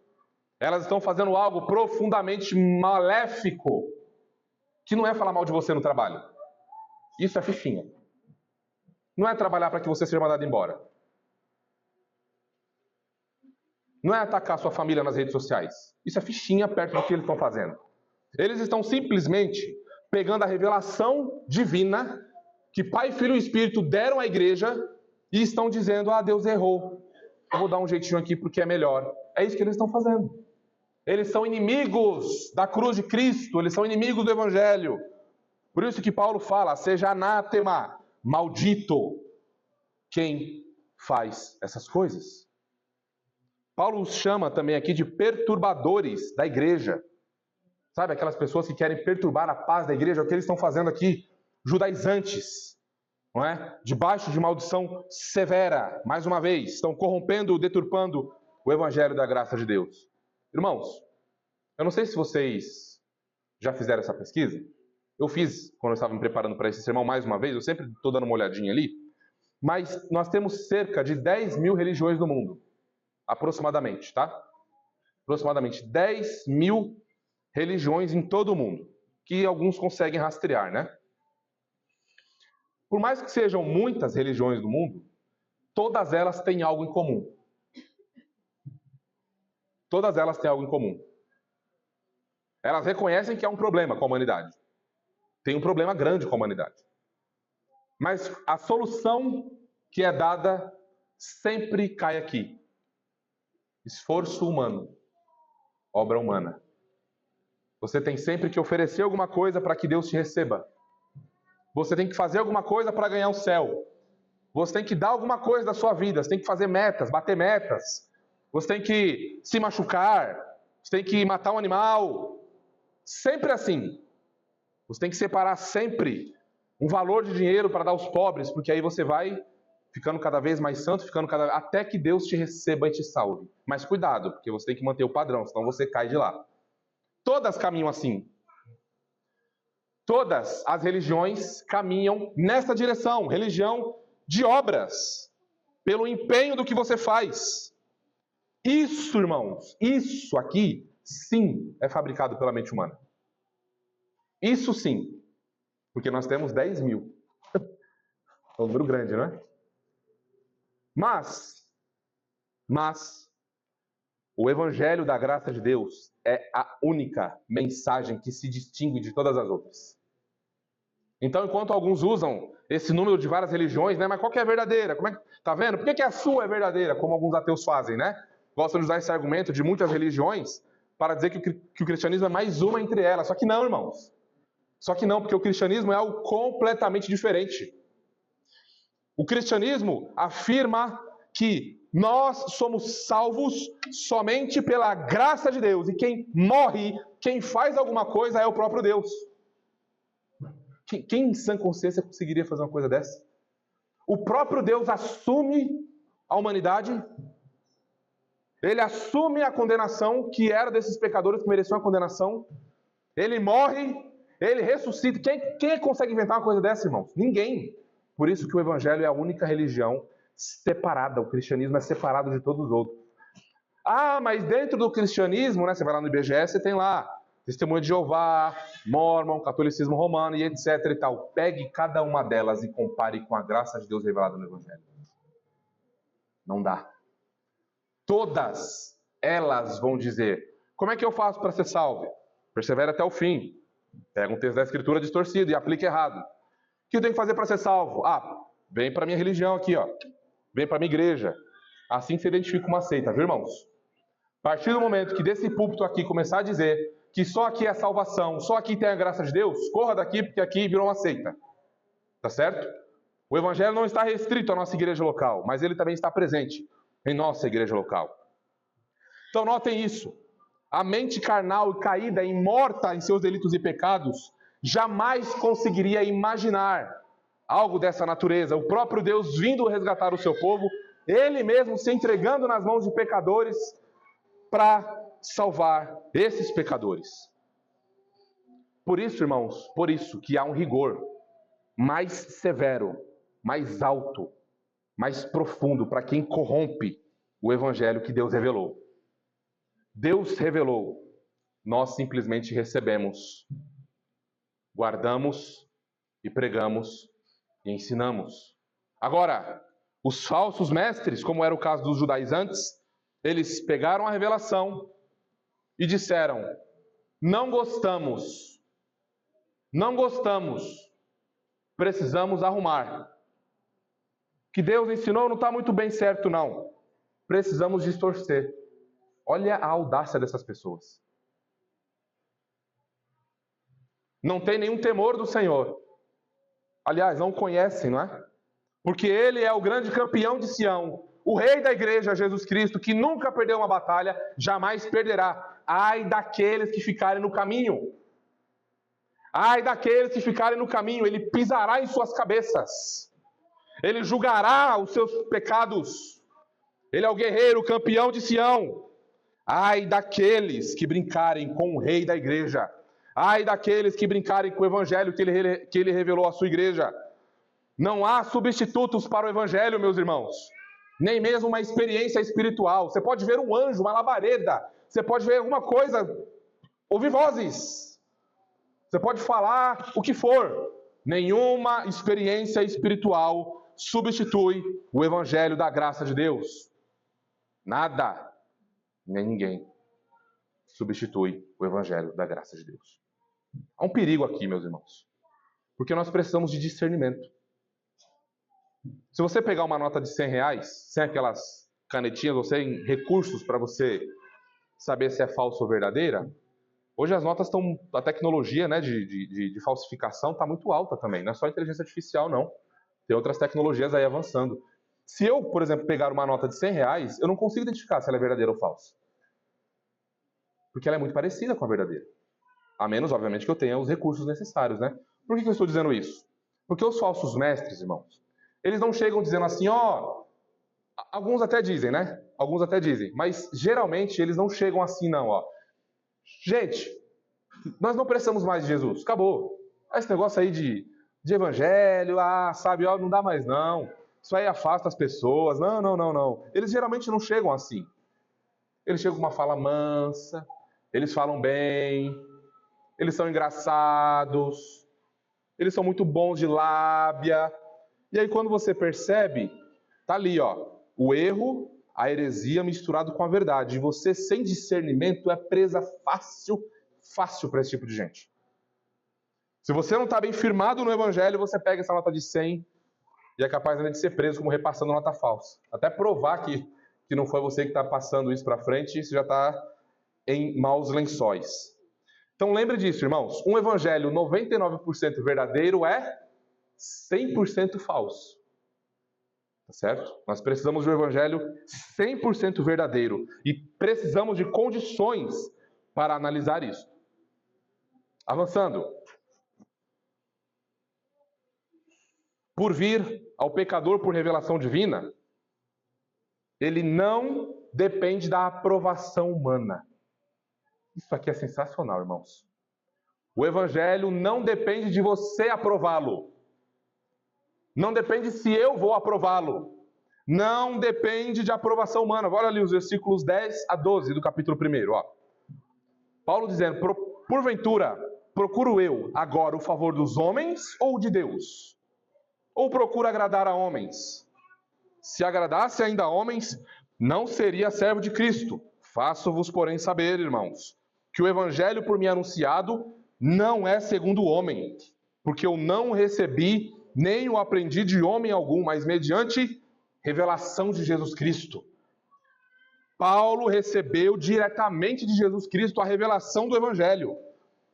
[SPEAKER 1] elas estão fazendo algo profundamente maléfico, que não é falar mal de você no trabalho. Isso é fichinha. Não é trabalhar para que você seja mandado embora. Não é atacar sua família nas redes sociais. Isso é fichinha perto do que eles estão fazendo. Eles estão simplesmente pegando a revelação divina que Pai, Filho e Espírito deram à igreja e estão dizendo, Deus errou. Eu vou dar um jeitinho aqui porque é melhor. É isso que eles estão fazendo. Eles são inimigos da cruz de Cristo, eles são inimigos do evangelho. Por isso que Paulo fala, seja anátema, maldito, quem faz essas coisas. Paulo os chama também aqui de perturbadores da igreja. Sabe, aquelas pessoas que querem perturbar a paz da igreja, é o que eles estão fazendo aqui, judaizantes, não é? Debaixo de maldição severa, mais uma vez, estão corrompendo, deturpando o evangelho da graça de Deus. Irmãos, eu não sei se vocês já fizeram essa pesquisa. Eu fiz quando eu estava me preparando para esse sermão mais uma vez, eu sempre estou dando uma olhadinha ali. Mas nós temos cerca de 10 mil religiões no mundo. Aproximadamente, tá? Aproximadamente 10 mil religiões em todo o mundo. Que alguns conseguem rastrear, né? Por mais que sejam muitas religiões do mundo, todas elas têm algo em comum. Todas elas têm algo em comum. Elas reconhecem que há um problema com a humanidade. Tem um problema grande com a humanidade. Mas a solução que é dada sempre cai aqui. Esforço humano. Obra humana. Você tem sempre que oferecer alguma coisa para que Deus te receba. Você tem que fazer alguma coisa para ganhar o céu. Você tem que dar alguma coisa da sua vida. Você tem que fazer metas, bater metas. Você tem que se machucar, você tem que matar um animal. Sempre assim. Você tem que separar sempre um valor de dinheiro para dar aos pobres, porque aí você vai ficando cada vez mais santo, até que Deus te receba e te salve. Mas cuidado, porque você tem que manter o padrão, senão você cai de lá. Todas caminham assim. Todas as religiões caminham nessa direção. Religião de obras. Pelo empenho do que você faz. Isso, irmãos, isso aqui, sim, é fabricado pela mente humana. Isso sim, porque nós temos 10 mil. É um número grande, não é? Mas, o Evangelho da graça de Deus é a única mensagem que se distingue de todas as outras. Então, enquanto alguns usam esse número de várias religiões, né? Mas qual que é a verdadeira? Tá vendo? Por que a sua é verdadeira? Como alguns ateus fazem, né? Gostam de usar esse argumento de muitas religiões para dizer que o cristianismo é mais uma entre elas. Só que não, irmãos. Só que não, porque o cristianismo é algo completamente diferente. O cristianismo afirma que nós somos salvos somente pela graça de Deus. E quem morre, quem faz alguma coisa é o próprio Deus. Quem em sã consciência conseguiria fazer uma coisa dessa? O próprio Deus assume a humanidade. Ele assume a condenação que era desses pecadores que mereciam a condenação. Ele morre, ele ressuscita. Quem consegue inventar uma coisa dessa, irmãos? Ninguém. Por isso que o Evangelho é a única religião separada. O cristianismo é separado de todos os outros. Ah, mas dentro do cristianismo, né, você vai lá no IBGE, você tem lá Testemunho de Jeová, Mórmon, Catolicismo Romano e etc e tal. Pegue cada uma delas e compare com a graça de Deus revelada no Evangelho. Não dá. Todas elas vão dizer: como é que eu faço para ser salvo? Persevere até o fim. Pega um texto da Escritura distorcido e aplica errado. O que eu tenho que fazer para ser salvo? Ah, vem para a minha religião aqui, ó. Vem para a minha igreja. Assim você identifica uma seita, viu, irmãos? A partir do momento que desse púlpito aqui começar a dizer que só aqui é salvação, só aqui tem a graça de Deus, corra daqui, porque aqui virou uma seita. Tá certo? O Evangelho não está restrito à nossa igreja local, mas ele também está presente em nossa igreja local. Então notem isso. A mente carnal e caída e morta em seus delitos e pecados jamais conseguiria imaginar algo dessa natureza. O próprio Deus vindo resgatar o seu povo, ele mesmo se entregando nas mãos de pecadores para salvar esses pecadores. Por isso, irmãos, por isso que há um rigor mais severo, mais alto, mais profundo para quem corrompe o evangelho que Deus revelou. Deus revelou, nós simplesmente recebemos, guardamos e pregamos e ensinamos. Agora, os falsos mestres, como era o caso dos judaizantes, eles pegaram a revelação e disseram: não gostamos, precisamos arrumar. O que Deus ensinou não está muito bem certo, não. Precisamos distorcer. Olha a audácia dessas pessoas. Não tem nenhum temor do Senhor. Aliás, não conhecem, não é? Porque Ele é o grande campeão de Sião, o rei da igreja, Jesus Cristo, que nunca perdeu uma batalha, jamais perderá. Ai daqueles que ficarem no caminho. Ai daqueles que ficarem no caminho, Ele pisará em suas cabeças. Ele julgará os seus pecados. Ele é o guerreiro, o campeão de Sião. Ai daqueles que brincarem com o rei da igreja. Ai daqueles que brincarem com o evangelho que ele revelou à sua igreja. Não há substitutos para o evangelho, meus irmãos. Nem mesmo uma experiência espiritual. Você pode ver um anjo, uma labareda. Você pode ver alguma coisa, ouvir vozes. Você pode falar o que for. Nenhuma experiência espiritual substitui o evangelho da graça de Deus. Nada, nem ninguém substitui o evangelho da graça de Deus. Há um perigo aqui, meus irmãos. Porque nós precisamos de discernimento. Se você pegar uma nota de R$100, sem aquelas canetinhas ou sem recursos para você saber se é falsa ou verdadeira, hoje as notas estão... A tecnologia, né, de falsificação está muito alta também. Não é só inteligência artificial, não. Tem outras tecnologias aí avançando. Se eu, por exemplo, pegar uma nota de R$100, eu não consigo identificar se ela é verdadeira ou falsa. Porque ela é muito parecida com a verdadeira. A menos, obviamente, que eu tenha os recursos necessários, né? Por que eu estou dizendo isso? Porque os falsos mestres, irmãos, eles não chegam dizendo assim, ó... Alguns até dizem, né? Alguns até dizem. Mas, geralmente, eles não chegam assim, não, ó. Gente, nós não precisamos mais de Jesus. Acabou. Esse negócio aí de evangelho, sabe, ó, não dá mais, não. Isso aí afasta as pessoas. Não. Eles geralmente não chegam assim. Eles chegam com uma fala mansa, eles falam bem, eles são engraçados, eles são muito bons de lábia. E aí quando você percebe, tá ali, ó, o erro, a heresia misturado com a verdade. E você, sem discernimento, é presa fácil para esse tipo de gente. Se você não está bem firmado no evangelho, você pega essa nota de 100 e é capaz ainda de ser preso como repassando nota falsa. Até provar que não foi você que está passando isso para frente, isso já está em maus lençóis. Então lembre disso, irmãos. Um evangelho 99% verdadeiro é 100% falso. Tá certo? Nós precisamos de um evangelho 100% verdadeiro. E precisamos de condições para analisar isso. Avançando. Por vir ao pecador por revelação divina, ele não depende da aprovação humana. Isso aqui é sensacional, irmãos. O evangelho não depende de você aprová-lo. Não depende se eu vou aprová-lo. Não depende de aprovação humana. Olha ali os versículos 10 a 12 do capítulo 1. Ó. Paulo dizendo, porventura, procuro eu agora o favor dos homens ou de Deus? Ou procuro agradar a homens? Se agradasse ainda a homens, não seria servo de Cristo. Faço-vos, porém, saber, irmãos, que o evangelho por mim anunciado não é segundo o homem, porque eu não recebi nem o aprendi de homem algum, mas mediante revelação de Jesus Cristo. Paulo recebeu diretamente de Jesus Cristo a revelação do evangelho.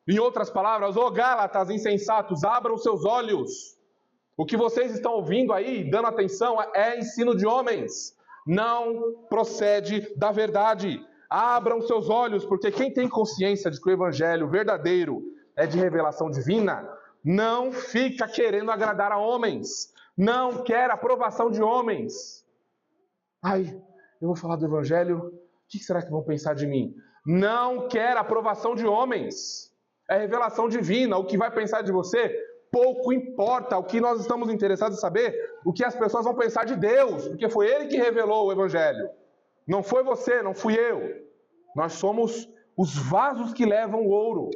[SPEAKER 1] Em outras palavras, ó Gálatas insensatos, abram seus olhos. O que vocês estão ouvindo aí, dando atenção, é ensino de homens. Não procede da verdade. Abram seus olhos, porque quem tem consciência de que o evangelho verdadeiro é de revelação divina, não fica querendo agradar a homens. Não quer aprovação de homens. Ai, eu vou falar do evangelho, o que será que vão pensar de mim? Não quer aprovação de homens. É revelação divina. O que vai pensar de você, pouco importa. O que nós estamos interessados em saber, o que as pessoas vão pensar de Deus, porque foi Ele que revelou o evangelho. Não foi você, não fui eu. Nós somos os vasos que levam o ouro.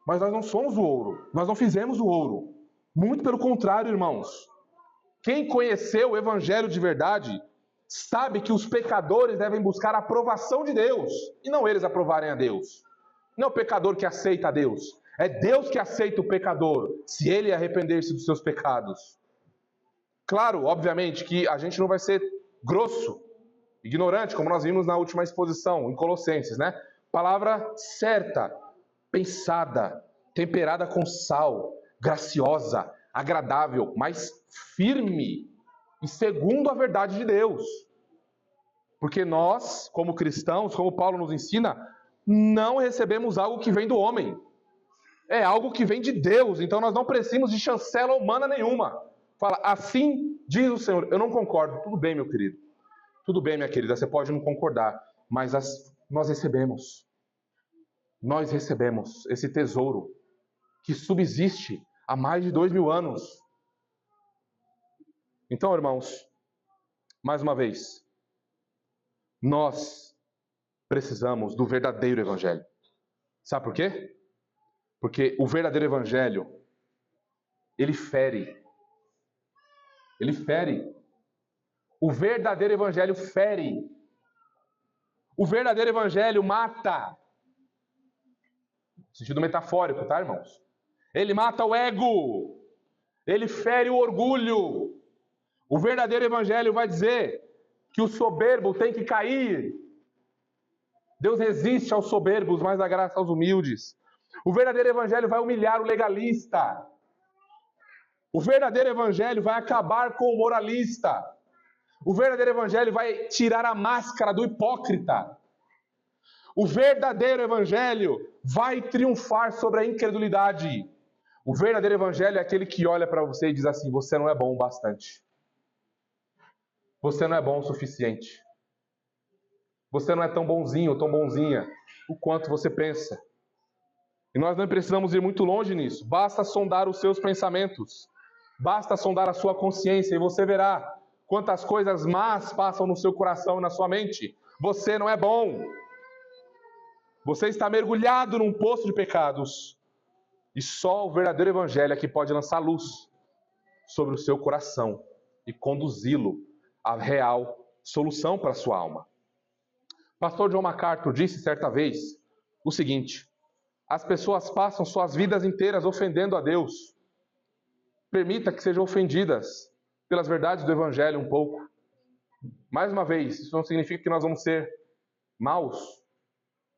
[SPEAKER 1] Mas nós não somos o ouro. Nós não fizemos o ouro. Muito pelo contrário, irmãos. Quem conheceu o evangelho de verdade sabe que os pecadores devem buscar a aprovação de Deus e não eles aprovarem a Deus. Não é o pecador que aceita a Deus. É Deus que aceita o pecador, se ele arrepender-se dos seus pecados. Claro, obviamente, que a gente não vai ser grosso, ignorante, como nós vimos na última exposição, em Colossenses, né? Palavra certa, pensada, temperada com sal, graciosa, agradável, mas firme e segundo a verdade de Deus. Porque nós, como cristãos, como Paulo nos ensina, não recebemos algo que vem do homem. É algo que vem de Deus, então nós não precisamos de chancela humana nenhuma. Fala, assim diz o Senhor. Eu não concordo. Tudo bem, meu querido. Tudo bem, minha querida, você pode não concordar, mas nós recebemos. Nós recebemos esse tesouro que subsiste há mais de 2000 anos. Então, irmãos, mais uma vez, nós precisamos do verdadeiro evangelho. Sabe por quê? Porque o verdadeiro evangelho, ele fere. Ele fere. O verdadeiro evangelho fere. O verdadeiro evangelho mata. No sentido metafórico, tá, irmãos? Ele mata o ego. Ele fere o orgulho. O verdadeiro evangelho vai dizer que o soberbo tem que cair. Deus resiste aos soberbos, mas dá graça aos humildes. O verdadeiro evangelho vai humilhar o legalista. O verdadeiro evangelho vai acabar com o moralista. O verdadeiro evangelho vai tirar a máscara do hipócrita. O verdadeiro evangelho vai triunfar sobre a incredulidade. O verdadeiro evangelho é aquele que olha para você e diz assim, você não é bom o bastante. Você não é bom o suficiente. Você não é tão bonzinho ou tão bonzinha o quanto você pensa. E nós não precisamos ir muito longe nisso. Basta sondar os seus pensamentos. Basta sondar a sua consciência e você verá quantas coisas más passam no seu coração e na sua mente. Você não é bom. Você está mergulhado num poço de pecados. E só o verdadeiro evangelho é que pode lançar luz sobre o seu coração e conduzi-lo à real solução para a sua alma. Pastor John MacArthur disse certa vez o seguinte: as pessoas passam suas vidas inteiras ofendendo a Deus. Permita que sejam ofendidas pelas verdades do evangelho um pouco. Mais uma vez, isso não significa que nós vamos ser maus,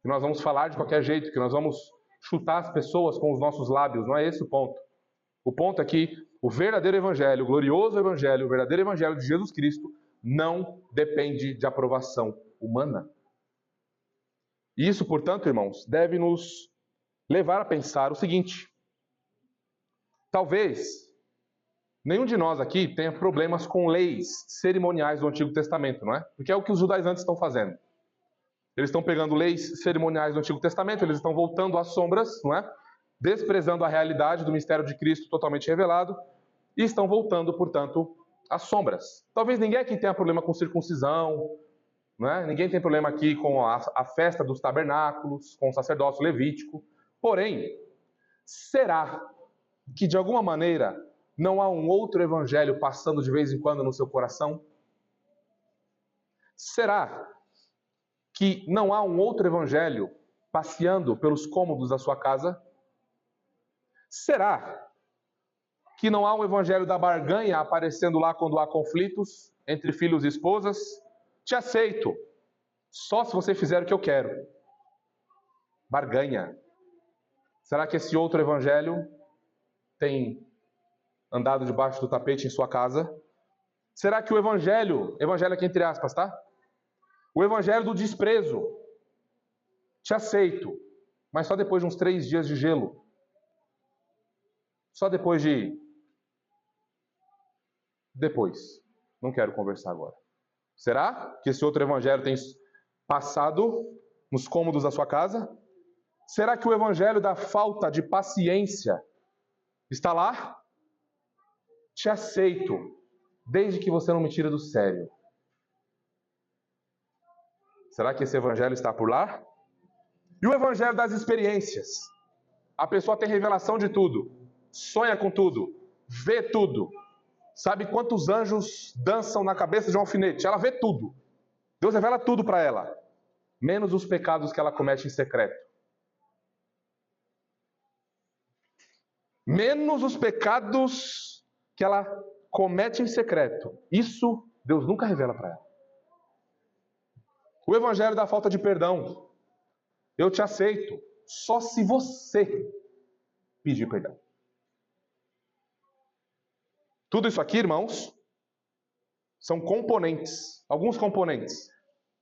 [SPEAKER 1] que nós vamos falar de qualquer jeito, que nós vamos chutar as pessoas com os nossos lábios. Não é esse o ponto. O ponto é que o verdadeiro evangelho, o glorioso evangelho, o verdadeiro evangelho de Jesus Cristo não depende de aprovação humana. E isso, portanto, irmãos, deve nos levar a pensar o seguinte: talvez nenhum de nós aqui tenha problemas com leis cerimoniais do Antigo Testamento, não é? Porque é o que os judaizantes estão fazendo. Eles estão pegando leis cerimoniais do Antigo Testamento, eles estão voltando às sombras, não é? Desprezando a realidade do mistério de Cristo totalmente revelado, e estão voltando, portanto, às sombras. Talvez ninguém aqui tenha problema com circuncisão, não é? Ninguém tem problema aqui com a festa dos tabernáculos, com o sacerdócio levítico. Porém, será que de alguma maneira não há um outro evangelho passando de vez em quando no seu coração? Será que não há um outro evangelho passeando pelos cômodos da sua casa? Será que não há um evangelho da barganha aparecendo lá quando há conflitos entre filhos e esposas? Te aceito, só se você fizer o que eu quero. Barganha. Será que esse outro evangelho tem andado debaixo do tapete em sua casa? Será que o evangelho aqui entre aspas, tá? O evangelho do desprezo, te aceito, mas só depois de uns 3 dias de gelo. Só depois de... Depois. Não quero conversar agora. Será que esse outro evangelho tem passado nos cômodos da sua casa? Será que o evangelho da falta de paciência está lá? Te aceito, desde que você não me tire do sério. Será que esse evangelho está por lá? E o evangelho das experiências? A pessoa tem revelação de tudo, sonha com tudo, vê tudo. Sabe quantos anjos dançam na cabeça de um alfinete? Ela vê tudo. Deus revela tudo para ela, menos os pecados que ela comete em secreto. Menos os pecados que ela comete em secreto. Isso Deus nunca revela para ela. O evangelho da falta de perdão. Eu te aceito só se você pedir perdão. Tudo isso aqui, irmãos, são componentes, alguns componentes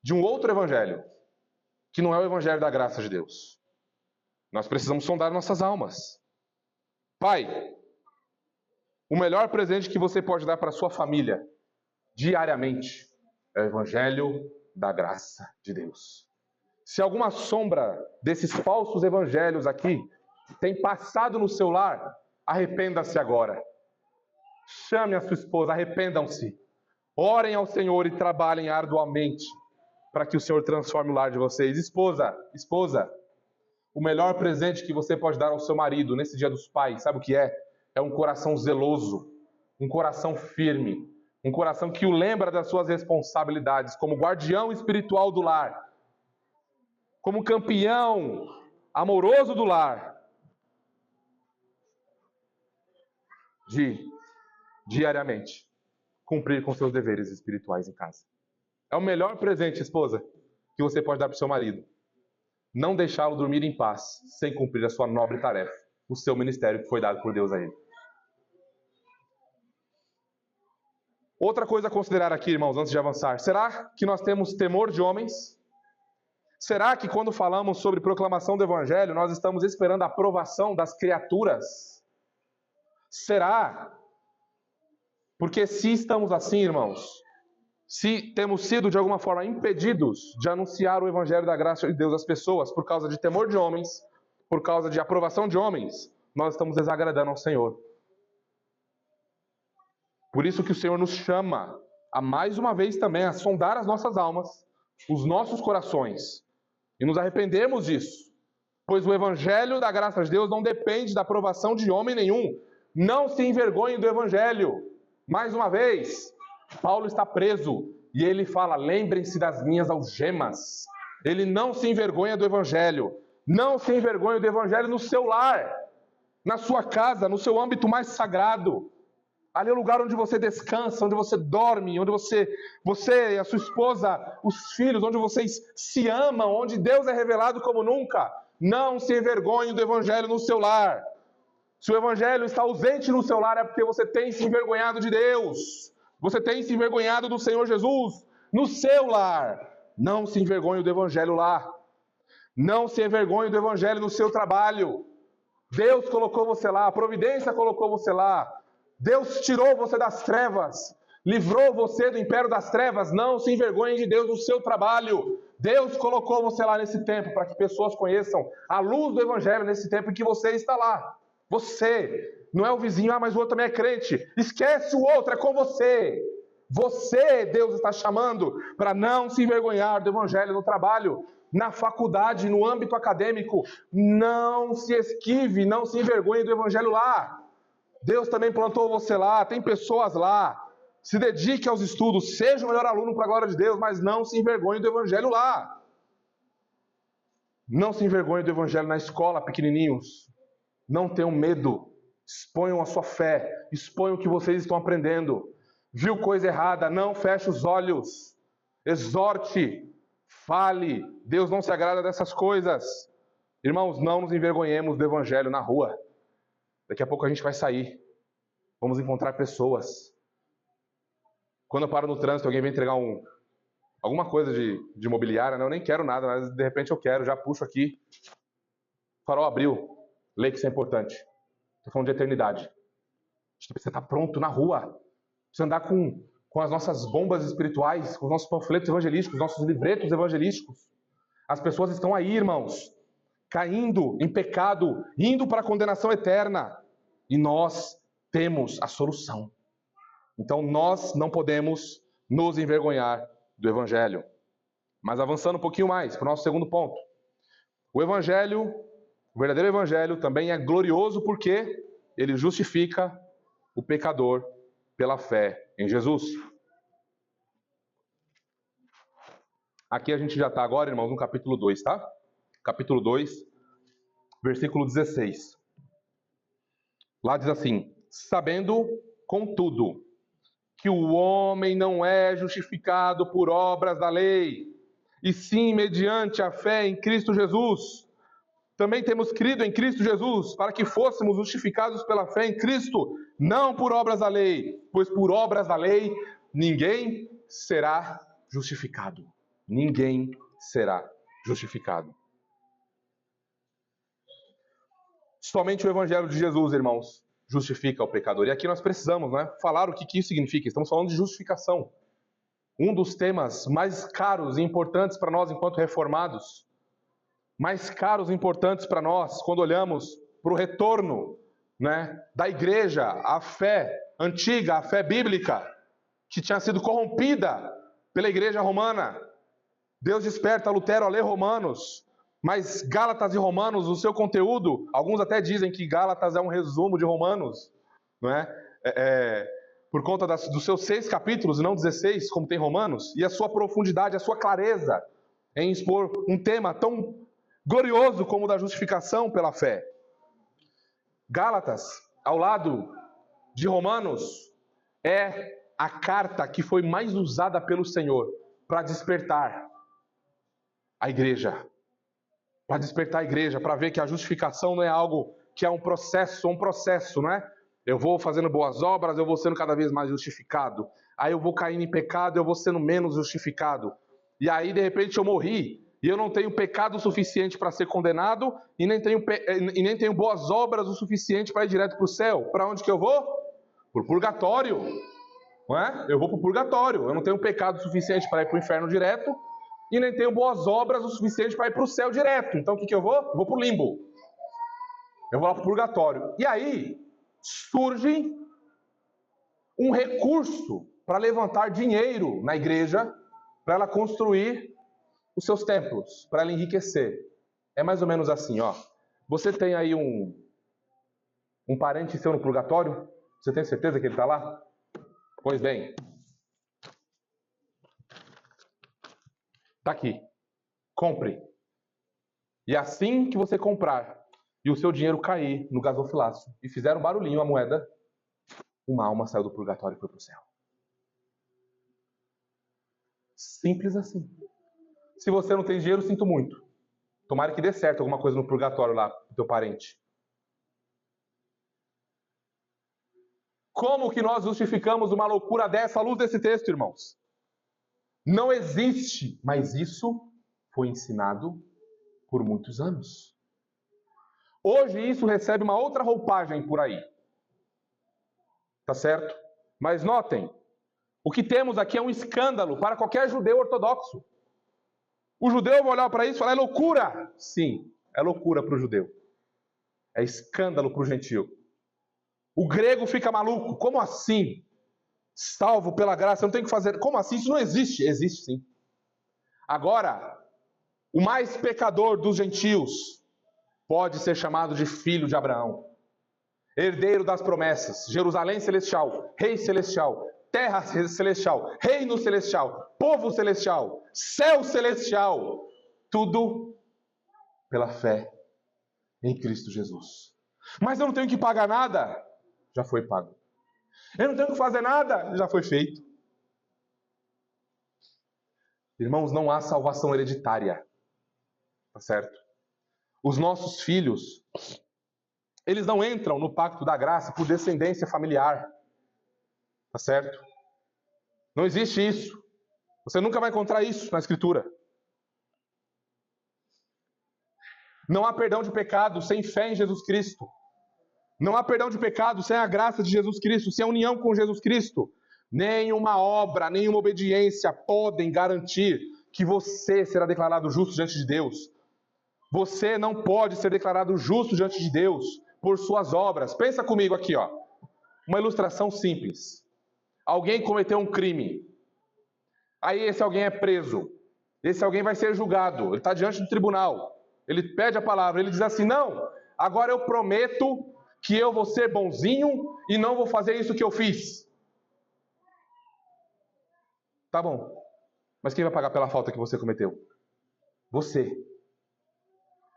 [SPEAKER 1] de um outro evangelho, que não é o evangelho da graça de Deus. Nós precisamos sondar nossas almas. Pai, o melhor presente que você pode dar para a sua família, diariamente, é o evangelho da graça de Deus. Se alguma sombra desses falsos evangelhos aqui tem passado no seu lar, arrependa-se agora. Chame a sua esposa, arrependam-se. Orem ao Senhor e trabalhem arduamente para que o Senhor transforme o lar de vocês. Esposa, o melhor presente que você pode dar ao seu marido nesse Dia dos Pais, sabe o que é? É um coração zeloso, um coração firme, um coração que o lembra das suas responsabilidades como guardião espiritual do lar, como campeão amoroso do lar, de diariamente cumprir com seus deveres espirituais em casa. É o melhor presente, esposa, que você pode dar para o seu marido. Não deixá-lo dormir em paz, sem cumprir a sua nobre tarefa, o seu ministério que foi dado por Deus a ele. Outra coisa a considerar aqui, irmãos, antes de avançar. Será que nós temos temor de homens? Será que quando falamos sobre proclamação do Evangelho, nós estamos esperando a aprovação das criaturas? Será? Porque se estamos assim, irmãos, se temos sido de alguma forma impedidos de anunciar o Evangelho da graça de Deus às pessoas por causa de temor de homens, por causa de aprovação de homens, nós estamos desagradando ao Senhor. Por isso que o Senhor nos chama a mais uma vez também a sondar as nossas almas, os nossos corações e nos arrependemos disso, pois o evangelho da graça de Deus não depende da aprovação de homem nenhum. Não se envergonhe do evangelho. Mais uma vez, Paulo está preso e ele fala: lembrem-se das minhas algemas. Ele não se envergonha do evangelho. Não se envergonhe do evangelho no seu lar, na sua casa, no seu âmbito mais sagrado. Ali é o lugar onde você descansa, onde você dorme, onde você e a sua esposa, os filhos, onde vocês se amam, onde Deus é revelado como nunca. Não se envergonhe do evangelho no seu lar. Se o evangelho está ausente no seu lar, é porque você tem se envergonhado de Deus. Você tem se envergonhado do Senhor Jesus no seu lar. Não se envergonhe do evangelho lá. Não se envergonhe do evangelho no seu trabalho. Deus colocou você lá, a providência colocou você lá. Deus tirou você das trevas, livrou você do império das trevas. Não se envergonhe de Deus no seu trabalho. Deus colocou você lá nesse tempo para que pessoas conheçam a luz do evangelho nesse tempo em que você está lá. Você, não é o vizinho, mas o outro também é crente. Esquece o outro, é com você. Você, Deus está chamando para não se envergonhar do evangelho no trabalho, na faculdade, no âmbito acadêmico. Não se esquive, não se envergonhe do evangelho lá. Deus também plantou você lá, tem pessoas lá. Se dedique aos estudos, seja o melhor aluno para a glória de Deus, mas não se envergonhe do evangelho lá. Não se envergonhe do evangelho na escola, pequenininhos. Não tenham medo. Exponham a sua fé, exponham o que vocês estão aprendendo. Viu coisa errada, não feche os olhos. Exorte, fale. Deus não se agrada dessas coisas. Irmãos, não nos envergonhemos do evangelho na rua. Daqui a pouco a gente vai sair. Vamos encontrar pessoas. Quando eu paro no trânsito, alguém vem entregar alguma coisa de imobiliária, né? Eu nem quero nada, mas de repente eu quero, já puxo aqui. O farol abriu. Lê que isso é importante. Estou falando de eternidade. A gente precisa estar pronto na rua. Precisa andar com as nossas bombas espirituais, com os nossos panfletos evangelísticos, nossos livretos evangelísticos. As pessoas estão aí, irmãos, caindo em pecado, indo para a condenação eterna. E nós temos a solução. Então nós não podemos nos envergonhar do evangelho. Mas avançando um pouquinho mais para o nosso segundo ponto. O evangelho, o verdadeiro evangelho também é glorioso porque ele justifica o pecador pela fé em Jesus. Aqui a gente já está agora, irmãos, no capítulo 2, tá? Capítulo 2, versículo 16. Lá diz assim: sabendo, contudo, que o homem não é justificado por obras da lei, e sim mediante a fé em Cristo Jesus. Também temos crido em Cristo Jesus, para que fôssemos justificados pela fé em Cristo, não por obras da lei, pois por obras da lei ninguém será justificado. Ninguém será justificado. Somente o Evangelho de Jesus, irmãos, justifica o pecador. E aqui nós precisamos, falar o que isso significa. Estamos falando de justificação. Um dos temas mais caros e importantes para nós enquanto reformados. Mais caros e importantes para nós quando olhamos para o retorno da igreja, a fé antiga, a fé bíblica, que tinha sido corrompida pela igreja romana. Deus desperta Lutero a ler Romanos, mas Gálatas e Romanos, o seu conteúdo, alguns até dizem que Gálatas é um resumo de Romanos, por conta dos seus 6 capítulos e não 16, como tem Romanos, e a sua profundidade, a sua clareza em expor um tema tão glorioso como o da justificação pela fé. Gálatas, ao lado de Romanos, é a carta que foi mais usada pelo Senhor para despertar a igreja. Para despertar a igreja, para ver que a justificação não é algo que é um processo, Eu vou fazendo boas obras, eu vou sendo cada vez mais justificado. Aí eu vou caindo em pecado, eu vou sendo menos justificado. E aí, de repente, eu morri. E eu não tenho pecado suficiente para ser condenado e nem tenho boas obras o suficiente para ir direto para o céu. Para onde que eu vou? Para o purgatório. Não é? Eu vou para o purgatório. Eu não tenho pecado suficiente para ir para o inferno direto e nem tenho boas obras o suficiente para ir para o céu direto. Então o que eu vou? Eu vou para o limbo. Eu vou lá para o purgatório. E aí surge um recurso para levantar dinheiro na igreja para ela construir os seus templos, para lhe enriquecer. É mais ou menos assim, ó. Você tem aí um parente seu no purgatório? Você tem certeza que ele está lá? Pois bem, está aqui. Compre. E assim que você comprar e o seu dinheiro cair no gasofilaço e fizer um barulhinho a moeda, uma alma saiu do purgatório e foi para o céu. Simples assim. Se você não tem dinheiro, sinto muito. Tomara que dê certo alguma coisa no purgatório lá, do teu parente. Como que nós justificamos uma loucura dessa à luz desse texto, irmãos? Não existe, mas isso foi ensinado por muitos anos. Hoje isso recebe uma outra roupagem por aí. Tá certo? Mas notem, o que temos aqui é um escândalo para qualquer judeu ortodoxo. O judeu vai olhar para isso e falar, é loucura. Sim, é loucura para o judeu. É escândalo para o gentio. O grego fica maluco. Como assim? Salvo pela graça, eu não tenho que fazer. Como assim? Isso não existe. Existe sim. Agora, o mais pecador dos gentios pode ser chamado de filho de Abraão. Herdeiro das promessas. Jerusalém celestial. Rei celestial. Terra celestial. Reino celestial. Povo celestial. Céu celestial. Tudo pela fé em Cristo Jesus. Mas eu não tenho que pagar nada. Já foi pago. Eu não tenho que fazer nada. Já foi feito. Irmãos, não há salvação hereditária. Tá certo? Os nossos filhos, eles não entram no pacto da graça por descendência familiar. Tá certo? Não existe isso. Você nunca vai encontrar isso na Escritura. Não há perdão de pecado sem fé em Jesus Cristo. Não há perdão de pecado sem a graça de Jesus Cristo, sem a união com Jesus Cristo. Nenhuma obra, nenhuma obediência podem garantir que você será declarado justo diante de Deus. Você não pode ser declarado justo diante de Deus por suas obras. Pensa comigo aqui, ó. Uma ilustração simples. Alguém cometeu um crime. Aí esse alguém é preso. Esse alguém vai ser julgado. Ele está diante do tribunal. Ele pede a palavra. Ele diz assim, não, agora eu prometo que eu vou ser bonzinho e não vou fazer isso que eu fiz. Tá bom. Mas quem vai pagar pela falta que você cometeu? Você.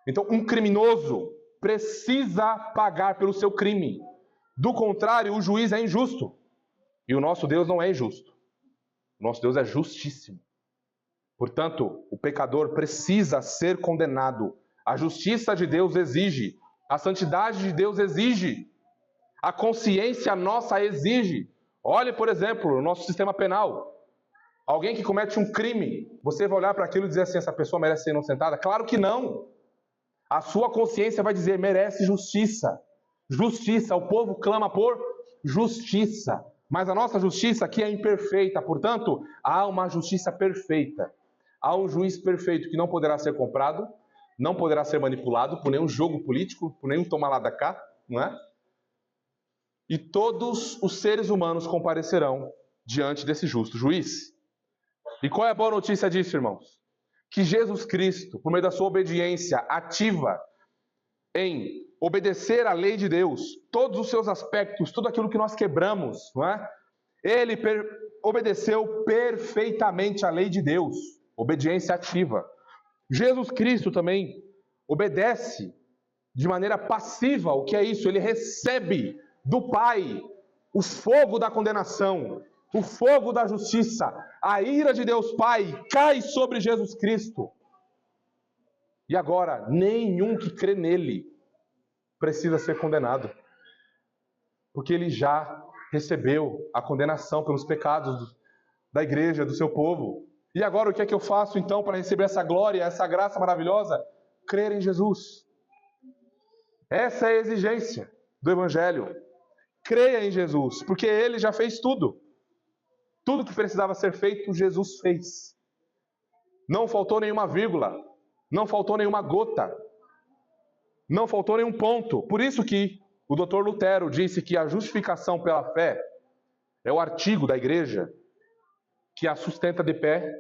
[SPEAKER 1] Então, um criminoso precisa pagar pelo seu crime. Do contrário, o juiz é injusto. E o nosso Deus não é injusto. O nosso Deus é justíssimo. Portanto, o pecador precisa ser condenado. A justiça de Deus exige. A santidade de Deus exige. A consciência nossa exige. Olhe, por exemplo, o nosso sistema penal. Alguém que comete um crime, você vai olhar para aquilo e dizer assim, essa pessoa merece ser inocentada? Claro que não. A sua consciência vai dizer, merece justiça. Justiça, o povo clama por justiça. Mas a nossa justiça aqui é imperfeita, portanto, há uma justiça perfeita. Há um juiz perfeito que não poderá ser comprado, não poderá ser manipulado por nenhum jogo político, por nenhum toma lá da cá, não é? E todos os seres humanos comparecerão diante desse justo juiz. E qual é a boa notícia disso, irmãos? Que Jesus Cristo, por meio da sua obediência ativa em obedecer à lei de Deus, todos os seus aspectos, tudo aquilo que nós quebramos, não é? Ele obedeceu perfeitamente à lei de Deus, obediência ativa. Jesus Cristo também obedece de maneira passiva. O que é isso? Ele recebe do Pai o fogo da condenação, o fogo da justiça. A ira de Deus Pai cai sobre Jesus Cristo. E agora, nenhum que crê nele precisa ser condenado, porque ele já recebeu a condenação pelos pecados da igreja, do seu povo. E agora o que é que eu faço então para receber essa glória, essa graça maravilhosa? Crer em Jesus. Essa é a exigência do Evangelho. Creia em Jesus, porque ele já fez tudo. Tudo que precisava ser feito, Jesus fez. Não faltou nenhuma vírgula, não faltou nenhuma gota, não faltou nenhum ponto. Por isso que o Dr. Lutero disse que a justificação pela fé é o artigo da igreja que a sustenta de pé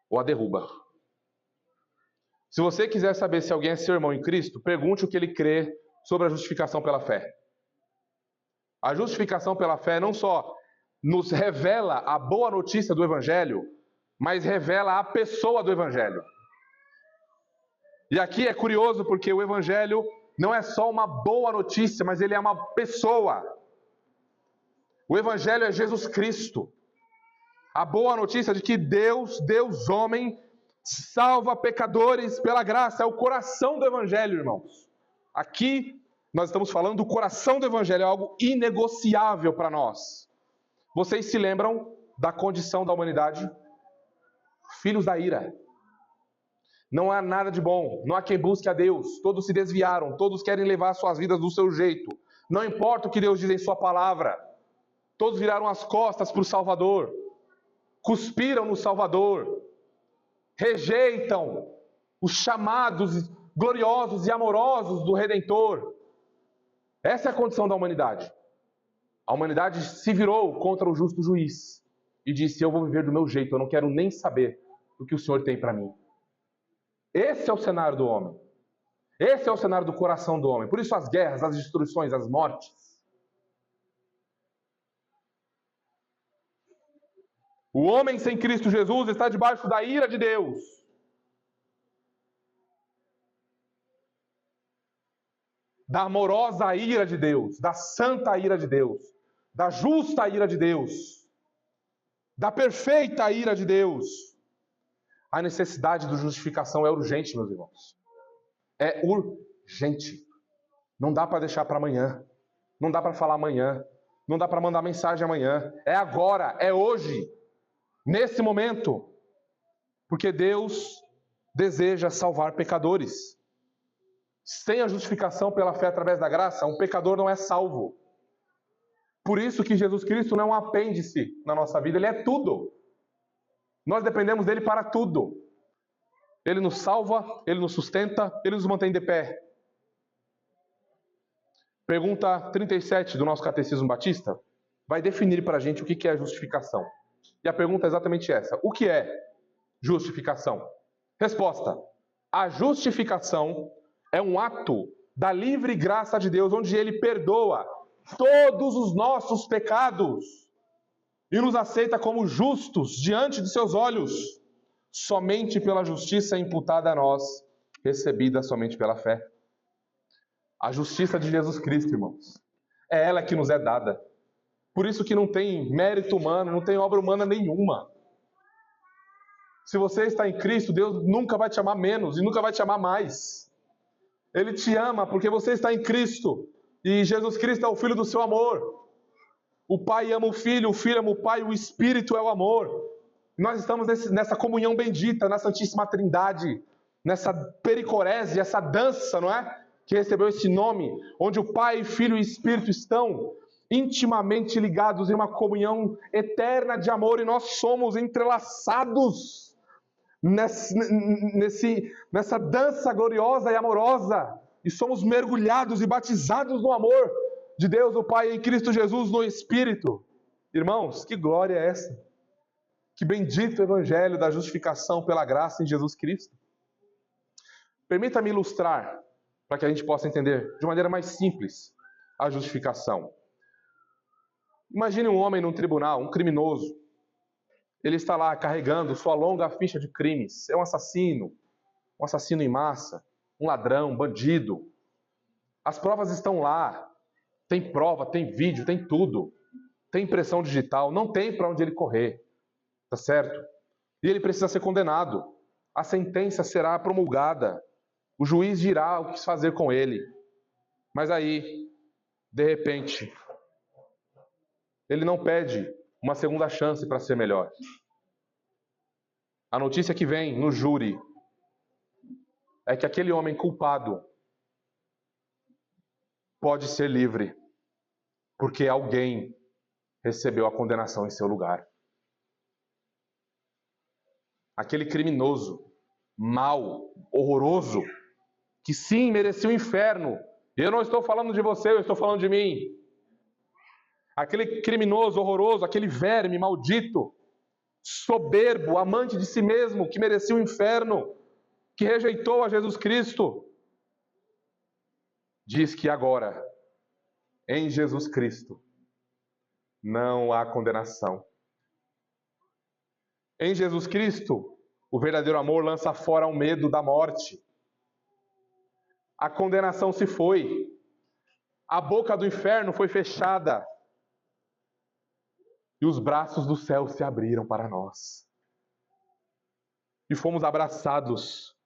[SPEAKER 1] ou a derruba. Se você quiser saber se alguém é seu irmão em Cristo, pergunte o que ele crê sobre a justificação pela fé. A justificação pela fé não só nos revela a boa notícia do Evangelho, mas revela a pessoa do Evangelho. E aqui é curioso porque o Evangelho não é só uma boa notícia, mas ele é uma pessoa. O Evangelho é Jesus Cristo. A boa notícia de que Deus homem, salva pecadores pela graça. É o coração do Evangelho, irmãos. Aqui nós estamos falando do coração do Evangelho, é algo inegociável para nós. Vocês se lembram da condição da humanidade? Filhos da ira. Não há nada de bom, não há quem busque a Deus. Todos se desviaram, todos querem levar suas vidas do seu jeito. Não importa o que Deus diz em sua palavra. Todos viraram as costas para o Salvador. Cuspiram no Salvador. Rejeitam os chamados gloriosos e amorosos do Redentor. Essa é a condição da humanidade. A humanidade se virou contra o justo juiz e disse: eu vou viver do meu jeito, eu não quero nem saber o que o Senhor tem para mim. Esse é o cenário do homem. Esse é o cenário do coração do homem. Por isso as guerras, as destruições, as mortes. O homem sem Cristo Jesus está debaixo da ira de Deus. Da amorosa ira de Deus, da santa ira de Deus, da justa ira de Deus, da perfeita ira de Deus. A necessidade de justificação é urgente, meus irmãos. É urgente. Não dá para deixar para amanhã. Não dá para falar amanhã. Não dá para mandar mensagem amanhã. É agora, é hoje. Nesse momento. Porque Deus deseja salvar pecadores. Sem a justificação pela fé através da graça, um pecador não é salvo. Por isso que Jesus Cristo não é um apêndice na nossa vida, Ele é tudo. Nós dependemos dele para tudo. Ele nos salva, Ele nos sustenta, Ele nos mantém de pé. Pergunta 37 do nosso Catecismo Batista vai definir para a gente o que é justificação. E a pergunta é exatamente essa. O que é justificação? Resposta. A justificação é um ato da livre graça de Deus, onde Ele perdoa todos os nossos pecados e nos aceita como justos diante de seus olhos, somente pela justiça imputada a nós, recebida somente pela fé. A justiça de Jesus Cristo, irmãos, é ela que nos é dada. Por isso que não tem mérito humano, não tem obra humana nenhuma. Se você está em Cristo, Deus nunca vai te amar menos e nunca vai te amar mais. Ele te ama porque você está em Cristo e Jesus Cristo é o Filho do seu amor. O Pai ama o Filho ama o Pai, o Espírito é o amor. Nós estamos nessa comunhão bendita, na Santíssima Trindade, nessa pericorese, essa dança, não é? Que recebeu esse nome, onde o Pai, Filho e Espírito estão intimamente ligados em uma comunhão eterna de amor e nós somos entrelaçados nessa dança gloriosa e amorosa e somos mergulhados e batizados no amor de Deus, o Pai, em Cristo Jesus, no Espírito. Irmãos, que glória é essa? Que bendito Evangelho da justificação pela graça em Jesus Cristo. Permita-me ilustrar, para que a gente possa entender de maneira mais simples a justificação. Imagine um homem num tribunal, um criminoso. Ele está lá carregando sua longa ficha de crimes. É um assassino em massa, um ladrão, um bandido. As provas estão lá. Tem prova, tem vídeo, tem tudo. Tem impressão digital, não tem para onde ele correr. Tá certo? E ele precisa ser condenado. A sentença será promulgada. O juiz dirá o que fazer com ele. Mas aí, de repente, ele não pede uma segunda chance para ser melhor. A notícia que vem no júri é que aquele homem culpado pode ser livre, porque alguém recebeu a condenação em seu lugar. Aquele criminoso, mau, horroroso, que sim, merecia o inferno. Eu não estou falando de você, eu estou falando de mim. Aquele criminoso, horroroso, aquele verme maldito, soberbo, amante de si mesmo, que merecia o inferno, que rejeitou a Jesus Cristo, diz que agora, em Jesus Cristo, não há condenação. Em Jesus Cristo, o verdadeiro amor lança fora o medo da morte. A condenação se foi. A boca do inferno foi fechada. E os braços do céu se abriram para nós. E fomos abraçados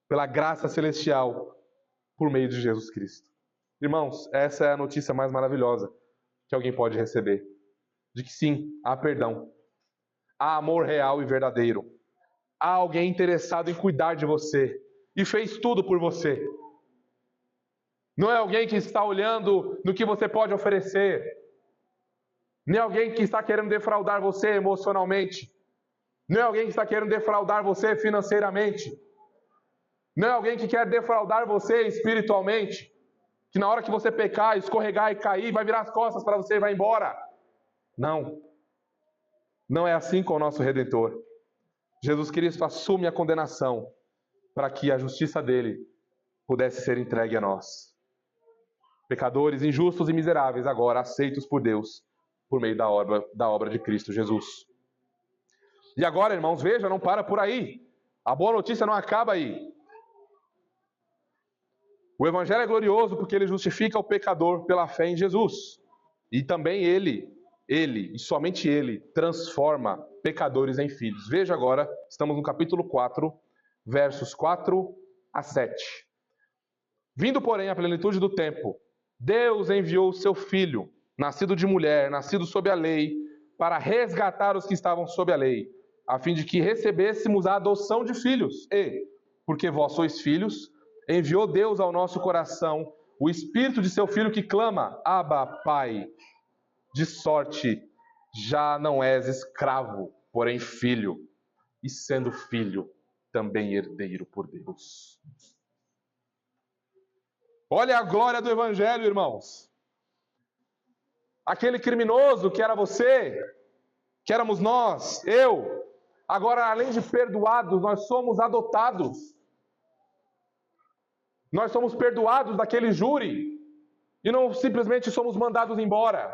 [SPEAKER 1] pela graça celestial por meio de Jesus Cristo. Irmãos, essa é a notícia mais maravilhosa que alguém pode receber. De que sim, há perdão. Há amor real e verdadeiro. Há alguém interessado em cuidar de você e fez tudo por você. Não é alguém que está olhando no que você pode oferecer. Não é alguém que está querendo defraudar você emocionalmente. Não é alguém que está querendo defraudar você financeiramente. Não é alguém que quer defraudar você espiritualmente. Que na hora que você pecar, escorregar e cair, vai virar as costas para você e vai embora. Não. Não é assim com o nosso Redentor. Jesus Cristo assume a condenação para que a justiça dele pudesse ser entregue a nós. Pecadores injustos e miseráveis, agora aceitos por Deus, por meio da obra de Cristo Jesus. E agora, irmãos, veja, não para por aí. A boa notícia não acaba aí. O Evangelho é glorioso porque ele justifica o pecador pela fé em Jesus. E também ele e somente ele, transforma pecadores em filhos. Veja agora, estamos no capítulo 4, versos 4 a 7. Vindo, porém, à plenitude do tempo, Deus enviou o seu Filho, nascido de mulher, nascido sob a lei, para resgatar os que estavam sob a lei, a fim de que recebêssemos a adoção de filhos. E, porque vós sois filhos, enviou Deus ao nosso coração o Espírito de seu Filho que clama, Abba, Pai. De sorte, já não és escravo, porém filho, e sendo filho, também herdeiro por Deus. Olha a glória do Evangelho, irmãos. Aquele criminoso que era você, que éramos nós, eu, agora além de perdoados, nós somos adotados. Nós somos perdoados daquele júri e não simplesmente somos mandados embora.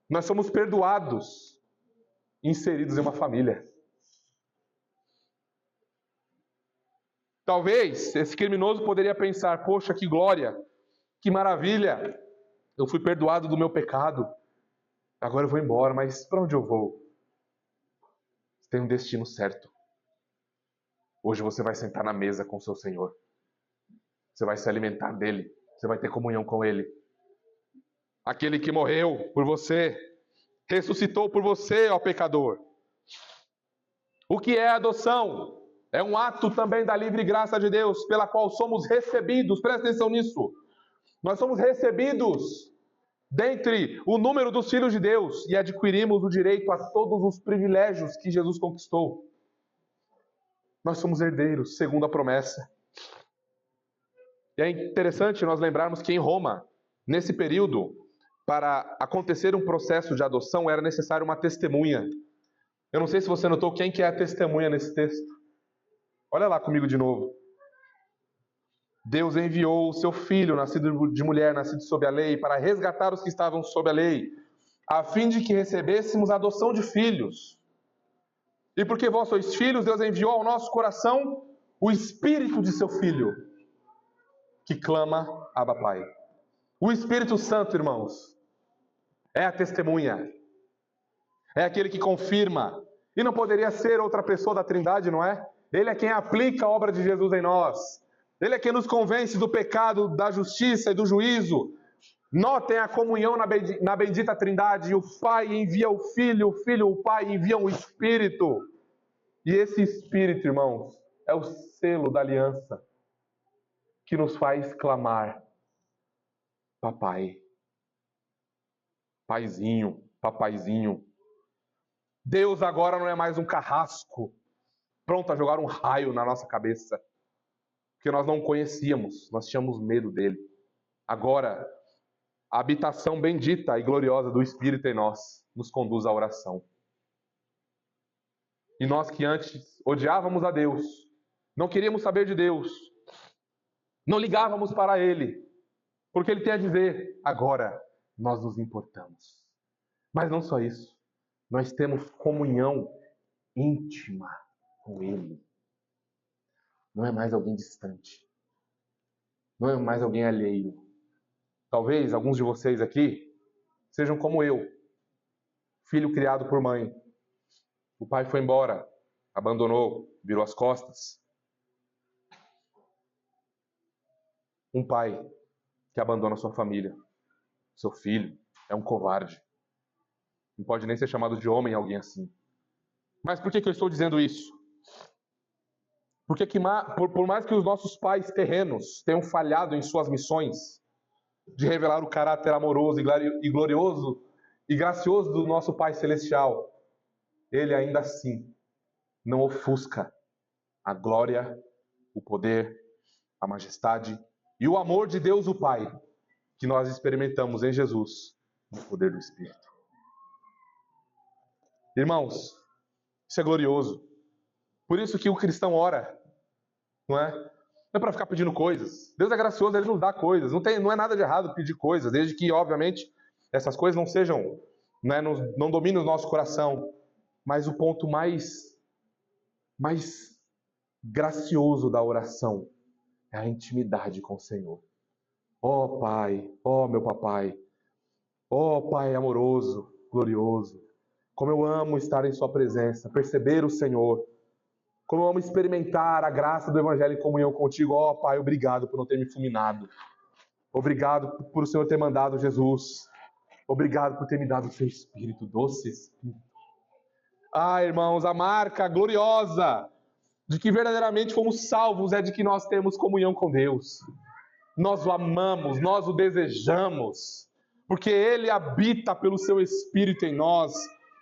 [SPEAKER 1] Nós somos perdoados, inseridos em uma família. Talvez esse criminoso poderia pensar, poxa, que glória, que maravilha, eu fui perdoado do meu pecado, agora eu vou embora, mas para onde eu vou? Você tem um destino certo. Hoje você vai sentar na mesa com o seu Senhor. Você vai se alimentar dele, você vai ter comunhão com ele. Aquele que morreu por você, ressuscitou por você, ó pecador. O que é adoção? É um ato também da livre graça de Deus, pela qual somos recebidos, presta atenção nisso. Nós somos recebidos dentre o número dos filhos de Deus e adquirimos o direito a todos os privilégios que Jesus conquistou. Nós somos herdeiros, segundo a promessa. E é interessante nós lembrarmos que em Roma, nesse período, para acontecer um processo de adoção, era necessário uma testemunha. Eu não sei se você notou quem que é a testemunha nesse texto. Olha lá comigo de novo. Deus enviou o seu Filho, nascido de mulher, nascido sob a lei, para resgatar os que estavam sob a lei, a fim de que recebêssemos a adoção de filhos. E porque vós sois filhos, Deus enviou ao nosso coração o Espírito de seu Filho, que clama, Abba, Pai. O Espírito Santo, irmãos, é a testemunha. É aquele que confirma. E não poderia ser outra pessoa da Trindade, não é? Ele é quem aplica a obra de Jesus em nós. Ele é quem nos convence do pecado, da justiça e do juízo. Notem a comunhão na bendita Trindade. O Pai envia o Filho e o Pai enviam o Espírito. E esse Espírito, irmãos, é o selo da aliança que nos faz clamar, Papai, Paizinho, Papaizinho. Deus agora não é mais um carrasco pronto a jogar um raio na nossa cabeça, porque nós não o conhecíamos, nós tínhamos medo dele. Agora, a habitação bendita e gloriosa do Espírito em nós nos conduz à oração. E nós que antes odiávamos a Deus, não queríamos saber de Deus, não ligávamos para Ele, porque Ele tem a dizer. Agora nós nos importamos. Mas não só isso, nós temos comunhão íntima com Ele. Não é mais alguém distante, não é mais alguém alheio. Talvez alguns de vocês aqui sejam como eu, filho criado por mãe. O pai foi embora, abandonou, virou as costas. Um pai que abandona sua família, seu filho, é um covarde. Não pode nem ser chamado de homem alguém assim. Mas por que eu estou dizendo isso? Porque por mais que os nossos pais terrenos tenham falhado em suas missões de revelar o caráter amoroso e glorioso e gracioso do nosso Pai Celestial, Ele ainda assim não ofusca a glória, o poder, a majestade e o amor de Deus o Pai que nós experimentamos em Jesus no poder do Espírito. Irmãos, isso é glorioso. Por isso que o cristão ora, não é? Não é para ficar pedindo coisas. Deus é gracioso, Ele nos dá coisas. Não é nada de errado pedir coisas, desde que, obviamente, essas coisas não sejam, não dominem o nosso coração. Mas o ponto mais gracioso da oração é a intimidade com o Senhor. Ó Pai, ó meu papai, ó Pai amoroso, glorioso, como eu amo estar em Sua presença, perceber o Senhor, como eu amo experimentar a graça do Evangelho em comunhão contigo. Ó Pai, obrigado por não ter me fulminado, obrigado por o Senhor ter mandado Jesus, obrigado por ter me dado o Seu Espírito, doce Espírito. Ah, irmãos, a marca gloriosa de que verdadeiramente fomos salvos é de que nós temos comunhão com Deus. Nós o amamos, nós o desejamos, porque Ele habita pelo Seu Espírito em nós.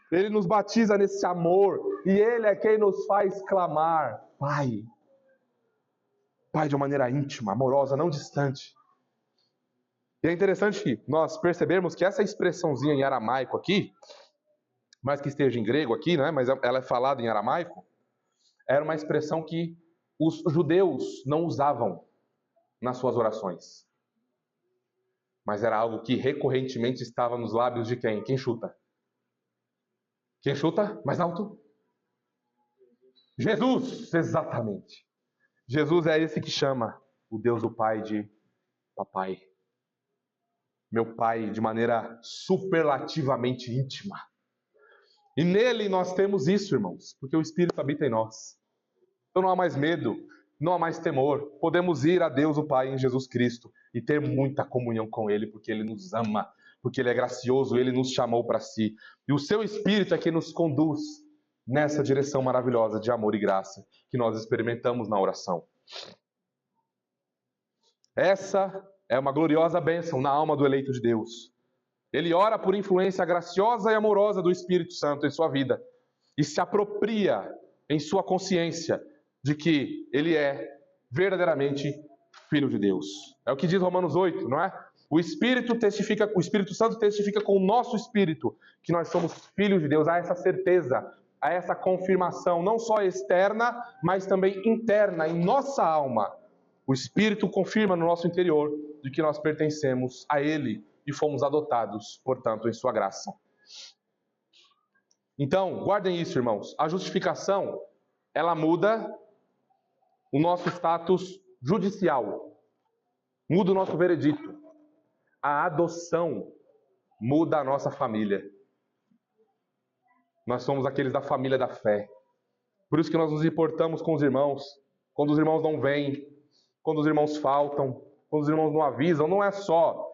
[SPEAKER 1] Ele nos batiza nesse amor e Ele é quem nos faz clamar, Pai. Pai de uma maneira íntima, amorosa, não distante. E é interessante nós percebermos que essa expressãozinha em aramaico aqui, mais que esteja em grego aqui, né, mas ela é falada em aramaico, era uma expressão que os judeus não usavam nas suas orações. Mas era algo que recorrentemente estava nos lábios de quem? Quem chuta? Quem chuta? Mais alto? Jesus, exatamente. Jesus é esse que chama o Deus do Pai de papai. Meu Pai de maneira superlativamente íntima. E nele nós temos isso, irmãos, porque o Espírito habita em nós. Então não há mais medo, não há mais temor. Podemos ir a Deus o Pai em Jesus Cristo e ter muita comunhão com Ele, porque Ele nos ama, porque Ele é gracioso, Ele nos chamou para si. E o Seu Espírito é que nos conduz nessa direção maravilhosa de amor e graça que nós experimentamos na oração. Essa é uma gloriosa bênção na alma do eleito de Deus. Ele ora por influência graciosa e amorosa do Espírito Santo em sua vida e se apropria em sua consciência de que ele é verdadeiramente filho de Deus. É o que diz Romanos 8, não é? O Espírito Santo testifica com o nosso espírito que nós somos filhos de Deus. Há essa certeza, há essa confirmação, não só externa, mas também interna em nossa alma. O Espírito confirma no nosso interior de que nós pertencemos a Ele e fomos adotados, portanto, em sua graça. Então, guardem isso, irmãos. A justificação, ela muda o nosso status judicial, muda o nosso veredito. A adoção muda a nossa família. Nós somos aqueles da família da fé. Por isso que nós nos importamos com os irmãos. Quando os irmãos não vêm, quando os irmãos faltam, quando os irmãos não avisam, não é só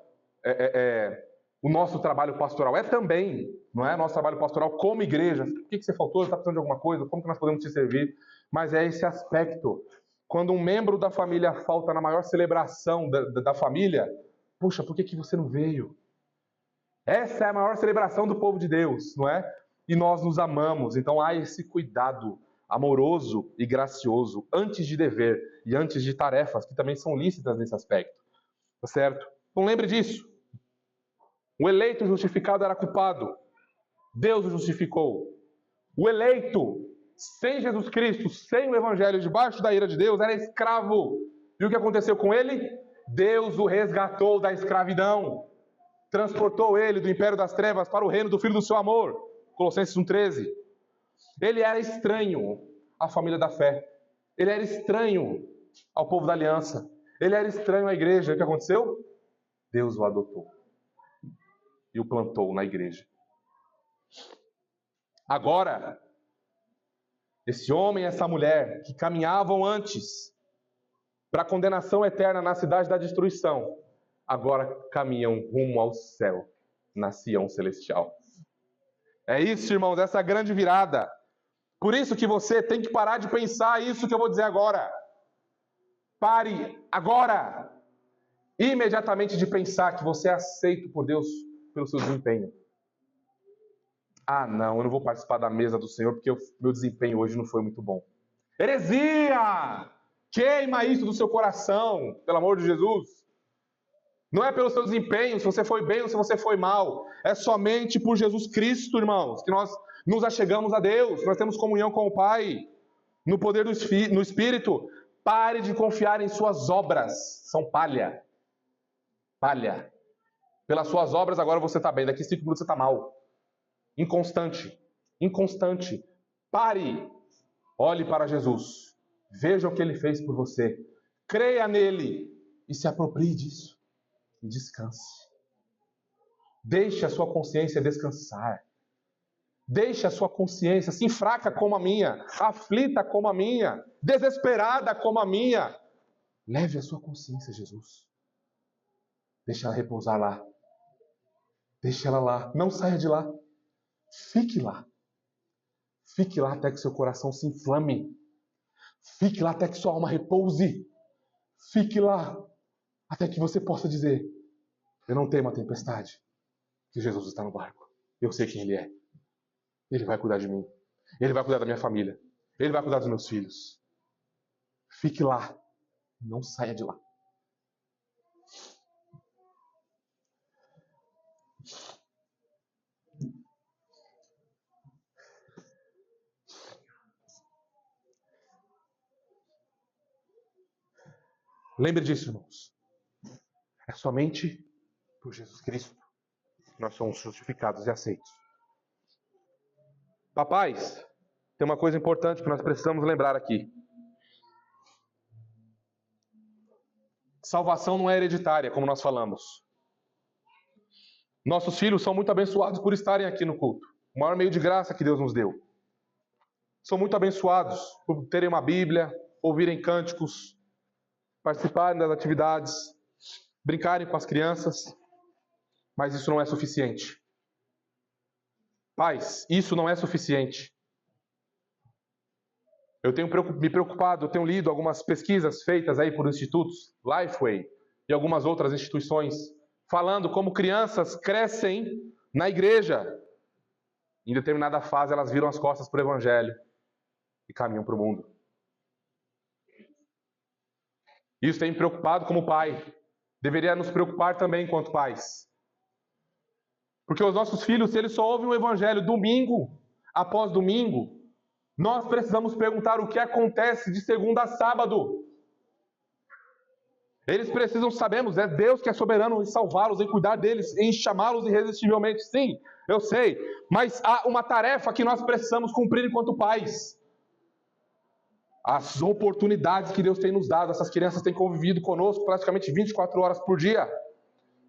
[SPEAKER 1] o nosso trabalho pastoral, é também, não é? Nosso trabalho pastoral como igreja. O que você faltou? Está precisando de alguma coisa? Como que nós podemos te servir? Mas é esse aspecto. Quando um membro da família falta na maior celebração da família, puxa, por que você não veio? Essa é a maior celebração do povo de Deus, não é? E nós nos amamos, então há esse cuidado amoroso e gracioso antes de dever e antes de tarefas que também são lícitas nesse aspecto, tá certo? Então lembre disso. O eleito justificado era culpado. Deus o justificou. O eleito sem Jesus Cristo, sem o Evangelho, debaixo da ira de Deus, era escravo. E o que aconteceu com ele? Deus o resgatou da escravidão. Transportou ele do império das trevas para o reino do Filho do seu amor. Colossenses 1,13. Ele era estranho à família da fé. Ele era estranho ao povo da aliança. Ele era estranho à igreja. O que aconteceu? Deus o adotou e o plantou na igreja. Agora, esse homem e essa mulher que caminhavam antes para a condenação eterna na cidade da destruição, agora caminham rumo ao céu, na Sião celestial. É isso, irmãos, essa grande virada. Por isso que você tem que parar de pensar isso que eu vou dizer agora. Pare agora, imediatamente, de pensar que você é aceito por Deus pelo seu desempenho. Ah, não, eu não vou participar da mesa do Senhor porque meu desempenho hoje não foi muito bom. Heresia! Queima isso do seu coração, pelo amor de Jesus. Não é pelo seu desempenho, se você foi bem ou se você foi mal. É somente por Jesus Cristo, irmãos, que nós nos achegamos a Deus. Nós temos comunhão com o Pai, no poder no Espírito. Pare de confiar em suas obras. São palha. Palha. Pelas suas obras agora você está bem. Daqui 5 minutos você está mal. Inconstante. Inconstante. Pare. Olhe para Jesus. Veja o que Ele fez por você. Creia nele. E se aproprie disso. E descanse. Deixe a sua consciência descansar. Deixe a sua consciência, assim fraca como a minha, aflita como a minha, desesperada como a minha. Leve a sua consciência a Jesus. Deixe ela repousar lá. Deixe ela lá. Não saia de lá. Fique lá. Fique lá até que seu coração se inflame. Fique lá até que sua alma repouse. Fique lá até que você possa dizer: eu não temo a tempestade, que Jesus está no barco. Eu sei quem Ele é. Ele vai cuidar de mim. Ele vai cuidar da minha família. Ele vai cuidar dos meus filhos. Fique lá. Não saia de lá. Lembre disso, irmãos. É somente por Jesus Cristo que nós somos justificados e aceitos. Papais, tem uma coisa importante que nós precisamos lembrar aqui. Salvação não é hereditária, como nós falamos. Nossos filhos são muito abençoados por estarem aqui no culto. O maior meio de graça que Deus nos deu. São muito abençoados por terem uma Bíblia, ouvirem cânticos, participarem das atividades, brincarem com as crianças. Mas isso não é suficiente. Pais, isso não é suficiente. Eu tenho me preocupado, eu tenho lido algumas pesquisas feitas aí por institutos, Lifeway e algumas outras instituições, falando como crianças crescem na igreja. Em determinada fase elas viram as costas para o Evangelho e caminham para o mundo. Isso tem me preocupado como pai. Deveria nos preocupar também enquanto pais. Porque os nossos filhos, se eles só ouvem o Evangelho domingo após domingo, nós precisamos perguntar o que acontece de segunda a sábado. Eles precisam, sabemos, é Deus que é soberano em salvá-los, em cuidar deles, em chamá-los irresistivelmente. Sim, eu sei. Mas há uma tarefa que nós precisamos cumprir enquanto pais. As oportunidades que Deus tem nos dado, essas crianças têm convivido conosco praticamente 24 horas por dia.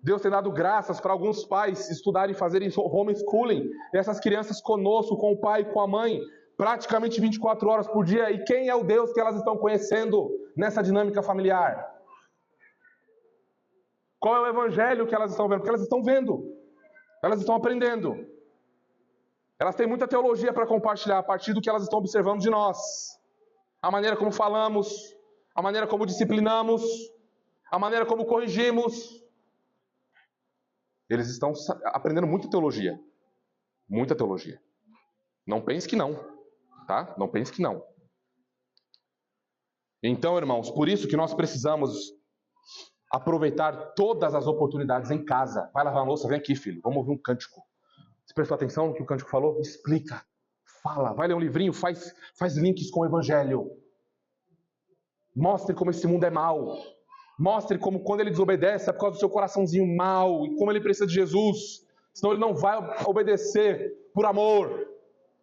[SPEAKER 1] Deus tem dado graças para alguns pais estudarem e fazerem homeschooling. E essas crianças conosco, com o pai e com a mãe, praticamente 24 horas por dia. E quem é o Deus que elas estão conhecendo nessa dinâmica familiar? Qual é o evangelho que elas estão vendo? Porque elas estão vendo. Elas estão aprendendo. Elas têm muita teologia para compartilhar a partir do que elas estão observando de nós. A maneira como falamos, a maneira como disciplinamos, a maneira como corrigimos. Eles estão aprendendo muita teologia. Muita teologia. Não pense que não. Tá? Não pense que não. Então, irmãos, por isso que nós precisamos aproveitar todas as oportunidades em casa. Vai lavar a louça, vem aqui, filho. Vamos ouvir um cântico. Você prestou atenção no que o cântico falou? Explica. Fala, vai ler um livrinho, faz links com o Evangelho. Mostre como esse mundo é mau. Mostre como quando ele desobedece é por causa do seu coraçãozinho mau e como ele precisa de Jesus. Senão ele não vai obedecer por amor.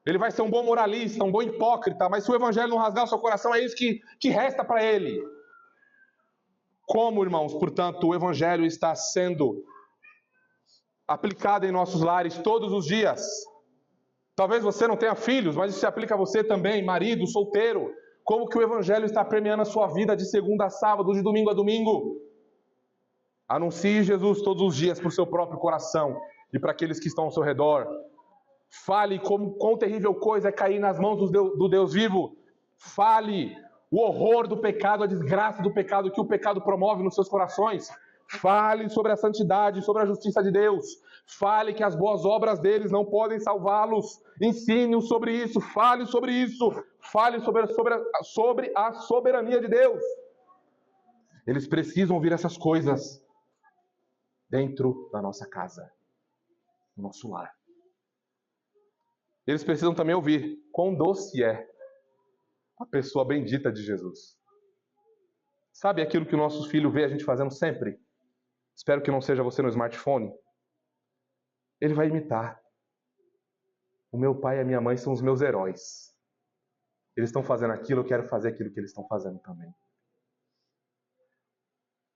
[SPEAKER 1] Ele vai ser um bom moralista, um bom hipócrita, mas se o Evangelho não rasgar o seu coração, é isso que resta para ele. Como, irmãos, portanto, o Evangelho está sendo aplicado em nossos lares todos os dias? Talvez você não tenha filhos, mas isso se aplica a você também, marido, solteiro. Como que o Evangelho está premiando a sua vida de segunda a sábado, de domingo a domingo? Anuncie Jesus todos os dias para o seu próprio coração e para aqueles que estão ao seu redor. Fale quão terrível coisa é cair nas mãos do Deus vivo. Fale o horror do pecado, a desgraça do pecado que o pecado promove nos seus corações. Fale sobre a santidade, sobre a justiça de Deus. Fale que as boas obras deles não podem salvá-los. Ensine-os sobre isso. Fale sobre isso. Fale sobre a soberania de Deus. Eles precisam ouvir essas coisas dentro da nossa casa, no nosso lar. Eles precisam também ouvir quão doce é a pessoa bendita de Jesus. Sabe aquilo que o nosso filho vê a gente fazendo sempre? Espero que não seja você no smartphone. Ele vai imitar. O meu pai e a minha mãe são os meus heróis. Eles estão fazendo aquilo, eu quero fazer aquilo que eles estão fazendo também.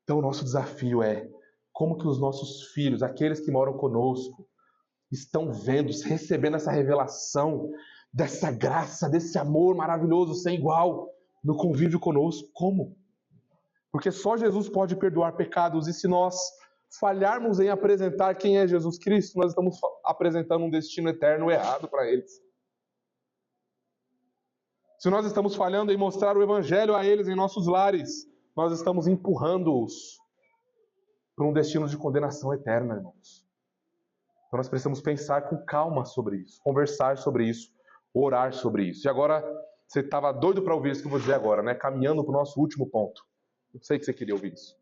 [SPEAKER 1] Então o nosso desafio é como que os nossos filhos, aqueles que moram conosco, estão vendo, recebendo essa revelação dessa graça, desse amor maravilhoso, sem igual, no convívio conosco. Como? Porque só Jesus pode perdoar pecados, e se nós falharmos em apresentar quem é Jesus Cristo, nós estamos apresentando um destino eterno errado para eles. Se nós estamos falhando em mostrar o Evangelho a eles em nossos lares, nós estamos empurrando-os para um destino de condenação eterna, irmãos. Então nós precisamos pensar com calma sobre isso, conversar sobre isso, orar sobre isso. E agora, você estava doido para ouvir isso que eu vou dizer agora, né? Caminhando para o nosso último ponto. Eu sei que você queria ouvir isso.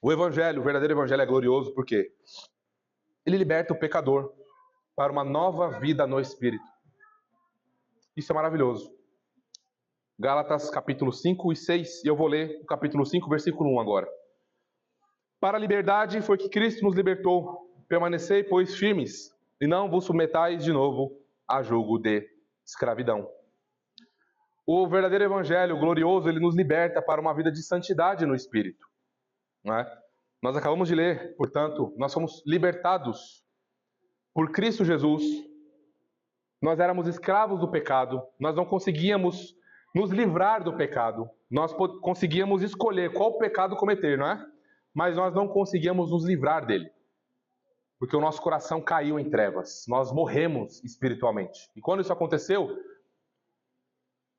[SPEAKER 1] O Evangelho, o verdadeiro Evangelho é glorioso porque ele liberta o pecador para uma nova vida no Espírito. Isso é maravilhoso. Gálatas capítulo 5 e 6, e eu vou ler o capítulo 5, versículo 1 agora. Para a liberdade foi que Cristo nos libertou. Permanecei, pois, firmes, e não vos submetais de novo a jugo de escravidão. O verdadeiro Evangelho glorioso, ele nos liberta para uma vida de santidade no Espírito. Não é? Nós acabamos de ler, portanto, nós somos libertados por Cristo Jesus. Nós éramos escravos do pecado, nós não conseguíamos nos livrar do pecado. Nós conseguíamos escolher qual pecado cometer, não é? Mas nós não conseguíamos nos livrar dele. Porque o nosso coração caiu em trevas. Nós morremos espiritualmente. E quando isso aconteceu,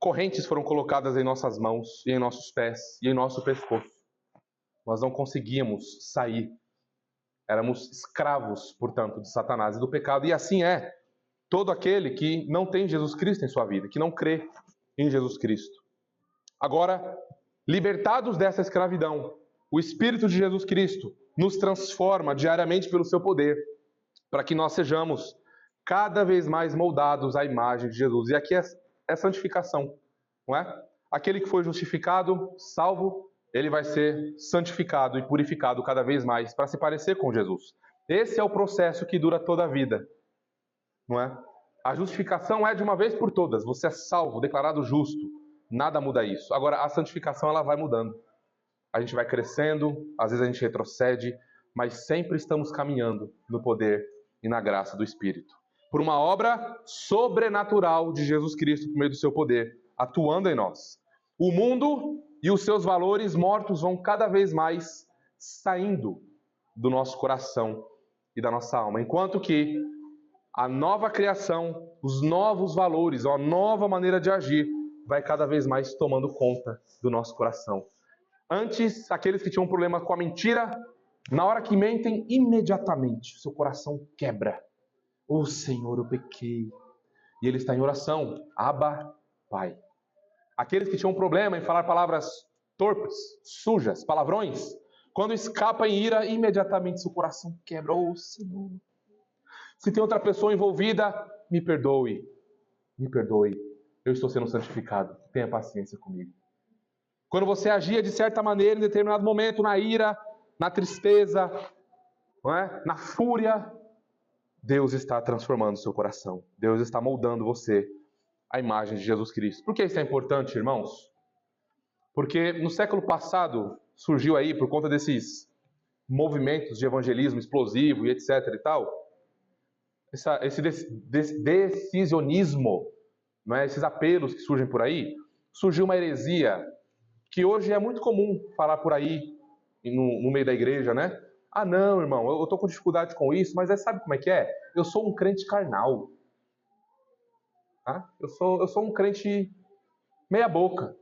[SPEAKER 1] correntes foram colocadas em nossas mãos, e em nossos pés, e em nosso pescoço. Nós não conseguíamos sair. Éramos escravos, portanto, de Satanás e do pecado. E assim é todo aquele que não tem Jesus Cristo em sua vida, que não crê em Jesus Cristo. Agora, libertados dessa escravidão, o Espírito de Jesus Cristo nos transforma diariamente pelo seu poder, para que nós sejamos cada vez mais moldados à imagem de Jesus. E aqui é santificação, não é? Aquele que foi justificado, salvo, ele vai ser santificado e purificado cada vez mais para se parecer com Jesus. Esse é o processo que dura toda a vida, não é? A justificação é de uma vez por todas. Você é salvo, declarado justo. Nada muda isso. Agora, a santificação ela vai mudando. A gente vai crescendo, às vezes a gente retrocede, mas sempre estamos caminhando no poder e na graça do Espírito. Por uma obra sobrenatural de Jesus Cristo por meio do seu poder, atuando em nós. O mundo e os seus valores mortos vão cada vez mais saindo do nosso coração e da nossa alma. Enquanto que a nova criação, os novos valores, a nova maneira de agir, vai cada vez mais tomando conta do nosso coração. Antes, aqueles que tinham um problema com a mentira, na hora que mentem, imediatamente, seu coração quebra. Oh Senhor, eu pequei. E ele está em oração. Abba, Pai. Aqueles que tinham um problema em falar palavras torpes, sujas, palavrões, Quando escapa em ira, imediatamente seu coração quebra. Oh, Senhor. Se tem outra pessoa envolvida, me perdoe. Me perdoe. Eu estou sendo santificado. Tenha paciência comigo. Quando você agia de certa maneira em determinado momento, na ira, na tristeza, não é? Na fúria, Deus está transformando o seu coração. Deus está moldando você à imagem de Jesus Cristo. Por que isso é importante, irmãos? Porque no século passado surgiu aí, por conta desses movimentos de evangelismo explosivo e etc e tal, esse decisionismo, não é? Esses apelos que surgem por aí, surgiu uma heresia que hoje é muito comum falar por aí, no meio da igreja, né? Ah, não, irmão, eu estou com dificuldade com isso, mas sabe como é que é? Eu sou um crente carnal. Tá? Eu sou um crente meia boca.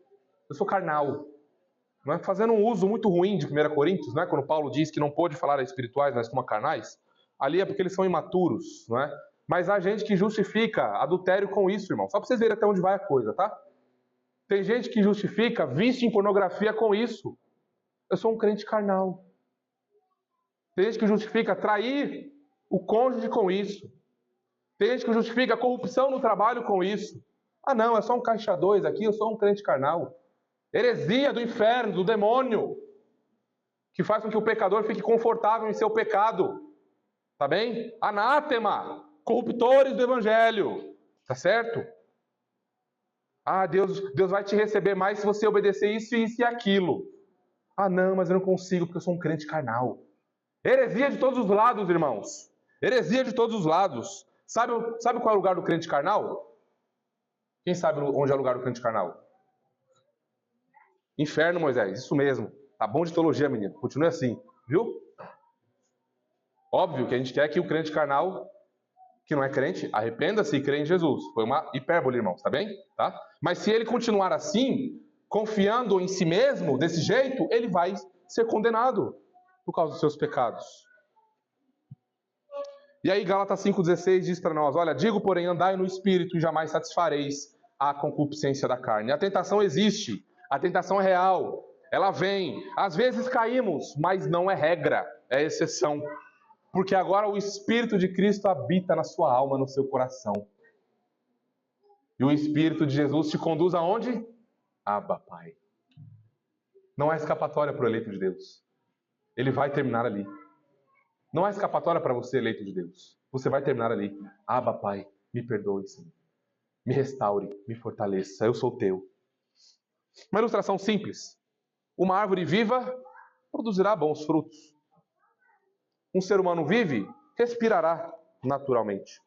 [SPEAKER 1] Eu sou carnal. Não é? Fazendo um uso muito ruim de 1 Coríntios, né? Quando Paulo diz que não pode falar a espirituais, mas como a carnais, ali é porque eles são imaturos, não é? Mas há gente que justifica adultério com isso, irmão. Só para vocês verem até onde vai a coisa, tá? Tem gente que justifica vício em pornografia com isso. Eu sou um crente carnal. Tem gente que justifica trair o cônjuge com isso. Tem gente que justifica a corrupção no trabalho com isso. Ah, não, é só um caixa dois aqui, eu sou um crente carnal. Heresia do inferno, do demônio, que faz com que o pecador fique confortável em seu pecado. Tá bem? Anátema, corruptores do evangelho. Tá certo? Ah, Deus vai te receber mais se você obedecer isso, isso e aquilo. Ah, não, mas eu não consigo porque eu sou um crente carnal. Heresia de todos os lados, irmãos. Heresia de todos os lados. Sabe qual é o lugar do crente carnal? Quem sabe onde é o lugar do crente carnal? Inferno, Moisés. Isso mesmo. Tá bom de teologia, menino. Continue assim, viu? Óbvio que a gente quer que o crente carnal, que não é crente, arrependa-se e crê em Jesus. Foi uma hipérbole, irmãos, tá bem? Tá? Mas se ele continuar assim, confiando em si mesmo, desse jeito, ele vai ser condenado por causa dos seus pecados. E aí Gálatas 5,16 diz para nós, olha, digo, porém, andai no Espírito e jamais satisfareis a concupiscência da carne. A tentação existe, a tentação é real, ela vem. Às vezes caímos, mas não é regra, é exceção. Porque agora o Espírito de Cristo habita na sua alma, no seu coração. E o Espírito de Jesus te conduz aonde? Abba, Pai. Não há escapatória para o eleito de Deus. Ele vai terminar ali. Não há escapatória para você, eleito de Deus. Você vai terminar ali. Abba, Pai, me perdoe, Senhor. Me restaure, me fortaleça. Eu sou teu. Uma ilustração simples. Uma árvore viva produzirá bons frutos. Um ser humano vive, respirará naturalmente.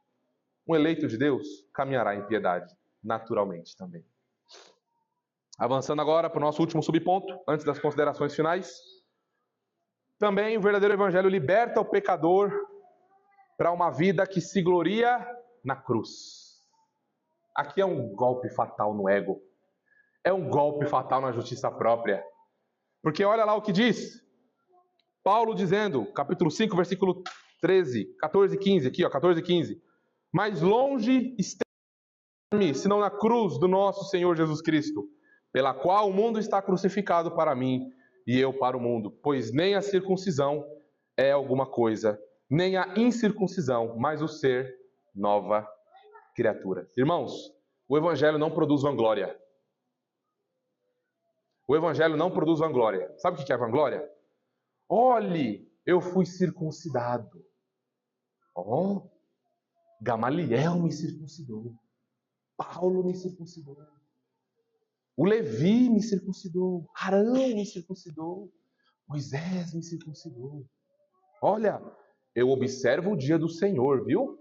[SPEAKER 1] Um eleito de Deus caminhará em piedade, naturalmente também. Avançando agora para o nosso último subponto, antes das considerações finais. Também o verdadeiro evangelho liberta o pecador para uma vida que se gloria na cruz. Aqui é um golpe fatal no ego. É um golpe fatal na justiça própria. Porque olha lá o que diz. Paulo dizendo, capítulo 5, versículo 13, 14 e 15, aqui ó, 14 e 15. Mas longe esteja-me, senão na cruz do nosso Senhor Jesus Cristo, pela qual o mundo está crucificado para mim, e eu para o mundo, pois nem a circuncisão é alguma coisa, nem a incircuncisão, mas o ser nova criatura. Irmãos, o Evangelho não produz vanglória. O Evangelho não produz vanglória. Sabe o que é vanglória? Olhe, eu fui circuncidado. Oh, Gamaliel me circuncidou. Paulo me circuncidou. O Levi me circuncidou, Arão me circuncidou, Moisés me circuncidou. Olha, eu observo o dia do Senhor, viu?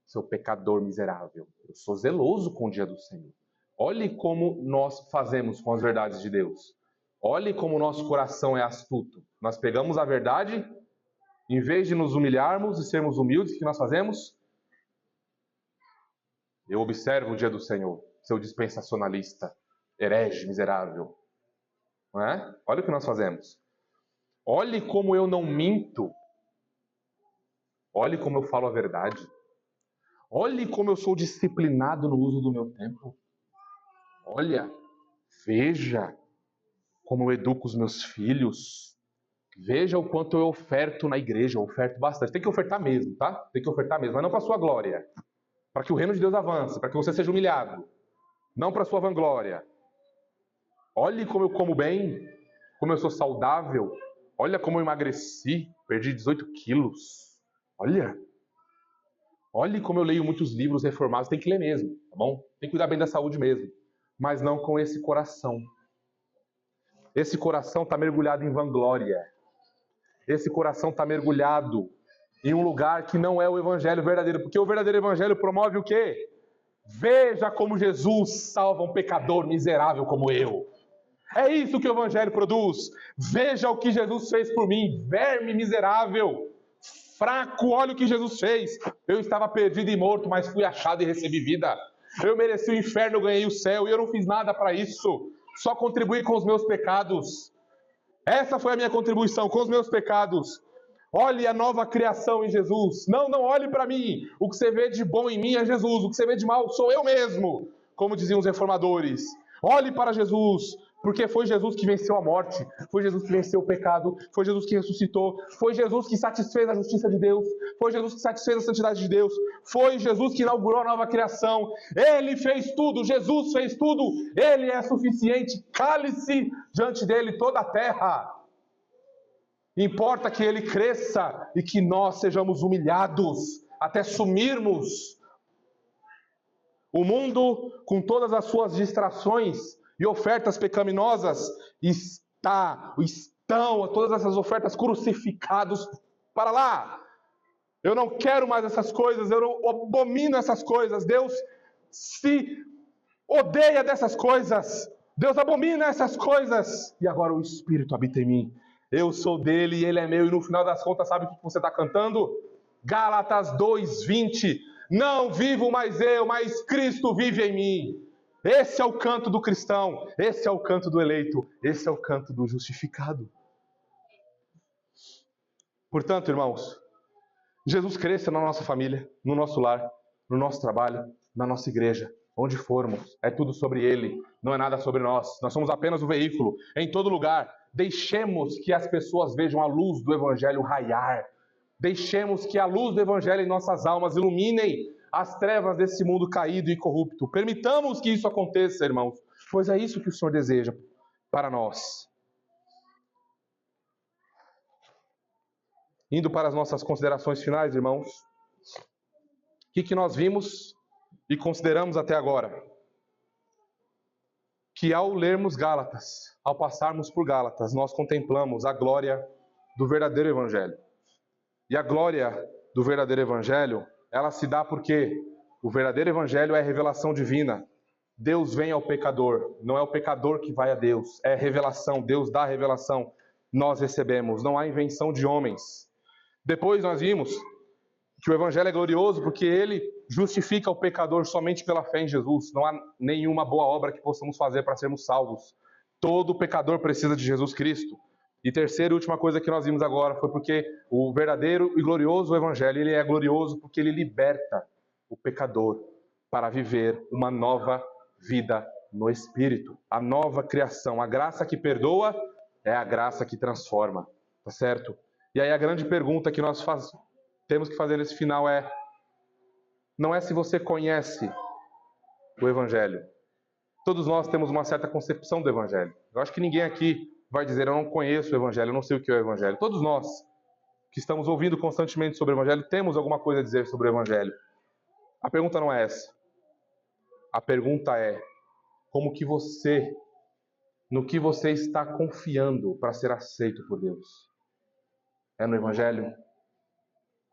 [SPEAKER 1] Seu pecador miserável. Eu sou zeloso com o dia do Senhor. Olhe como nós fazemos com as verdades de Deus. Olhe como o nosso coração é astuto. Nós pegamos a verdade, em vez de nos humilharmos e sermos humildes, o que nós fazemos? Eu observo o dia do Senhor, seu dispensacionalista. Herege miserável. Não é? Olha o que nós fazemos. Olhe como eu não minto. Olhe como eu falo a verdade. Olhe como eu sou disciplinado no uso do meu tempo. Olha, veja como eu educo os meus filhos. Veja o quanto eu oferto na igreja, eu oferto bastante. Tem que ofertar mesmo, tá? Tem que ofertar mesmo, mas não para sua glória. Para que o reino de Deus avance, para que você seja humilhado. Não para sua vanglória. Olhe como eu como bem, como eu sou saudável. Olha como eu emagreci, perdi 18 quilos. Olhe como eu leio muitos livros reformados. Tem que ler mesmo, tá bom? Tem que cuidar bem da saúde mesmo. Mas não com esse coração. Esse coração está mergulhado em vanglória. Esse coração está mergulhado em um lugar que não é o evangelho verdadeiro. Porque o verdadeiro evangelho promove o quê? Veja como Jesus salva um pecador miserável como eu. É isso que o evangelho produz. Veja o que Jesus fez por mim, verme miserável, fraco, olha o que Jesus fez. Eu estava perdido e morto, mas fui achado e recebi vida. Eu mereci o inferno, eu ganhei o céu, e eu não fiz nada para isso. Só contribuí com os meus pecados. Essa foi a minha contribuição, com os meus pecados. Olhe a nova criação em Jesus. Não olhe para mim. O que você vê de bom em mim é Jesus. O que você vê de mal sou eu mesmo, como diziam os reformadores. Olhe para Jesus, porque foi Jesus que venceu a morte, foi Jesus que venceu o pecado, foi Jesus que ressuscitou, foi Jesus que satisfez a justiça de Deus, foi Jesus que satisfez a santidade de Deus, foi Jesus que inaugurou a nova criação. Ele fez tudo, Jesus fez tudo, Ele é suficiente. Cale-se diante dele toda a terra. Importa que ele cresça e que nós sejamos humilhados até sumirmos. O mundo, com todas as suas distrações e ofertas pecaminosas, estão todas essas ofertas crucificados para lá. Eu não quero mais essas coisas, eu abomino essas coisas. Deus se odeia dessas coisas. Deus abomina essas coisas. E agora o Espírito habita em mim. Eu sou dele e ele é meu. E no final das contas, sabe o que você está cantando? Gálatas 2:20. Não vivo mais eu, mas Cristo vive em mim. Esse é o canto do cristão. Esse é o canto do eleito. Esse é o canto do justificado. Portanto, irmãos, Jesus cresça na nossa família, no nosso lar, no nosso trabalho, na nossa igreja. Onde formos, é tudo sobre Ele, não é nada sobre nós. Nós somos apenas o veículo, em todo lugar. Deixemos que as pessoas vejam a luz do Evangelho raiar. Deixemos que a luz do Evangelho em nossas almas iluminem as trevas desse mundo caído e corrupto. Permitamos que isso aconteça, irmãos, pois é isso que o Senhor deseja para nós. Indo para as nossas considerações finais, irmãos, o que nós vimos e consideramos até agora? Que ao lermos Gálatas, ao passarmos por Gálatas, nós contemplamos a glória do verdadeiro Evangelho. E a glória do verdadeiro Evangelho, ela se dá porque o verdadeiro Evangelho é revelação divina. Deus vem ao pecador, não é o pecador que vai a Deus, é revelação, Deus dá a revelação, nós recebemos, não há invenção de homens. Depois nós vimos que o Evangelho é glorioso porque ele justifica o pecador somente pela fé em Jesus. Não há nenhuma boa obra que possamos fazer para sermos salvos. Todo pecador precisa de Jesus Cristo. E terceira e última coisa que nós vimos agora foi porque o verdadeiro e glorioso Evangelho, ele é glorioso porque ele liberta o pecador para viver uma nova vida no Espírito. A nova criação, a graça que perdoa é a graça que transforma, tá certo? E aí a grande pergunta que nós temos que fazer nesse final não é se você conhece o Evangelho. Todos nós temos uma certa concepção do Evangelho. Eu acho que ninguém aqui vai dizer, eu não conheço o Evangelho, eu não sei o que é o Evangelho. Todos nós que estamos ouvindo constantemente sobre o Evangelho, temos alguma coisa a dizer sobre o Evangelho. A pergunta não é essa. A pergunta é, no que você está confiando para ser aceito por Deus? É no Evangelho?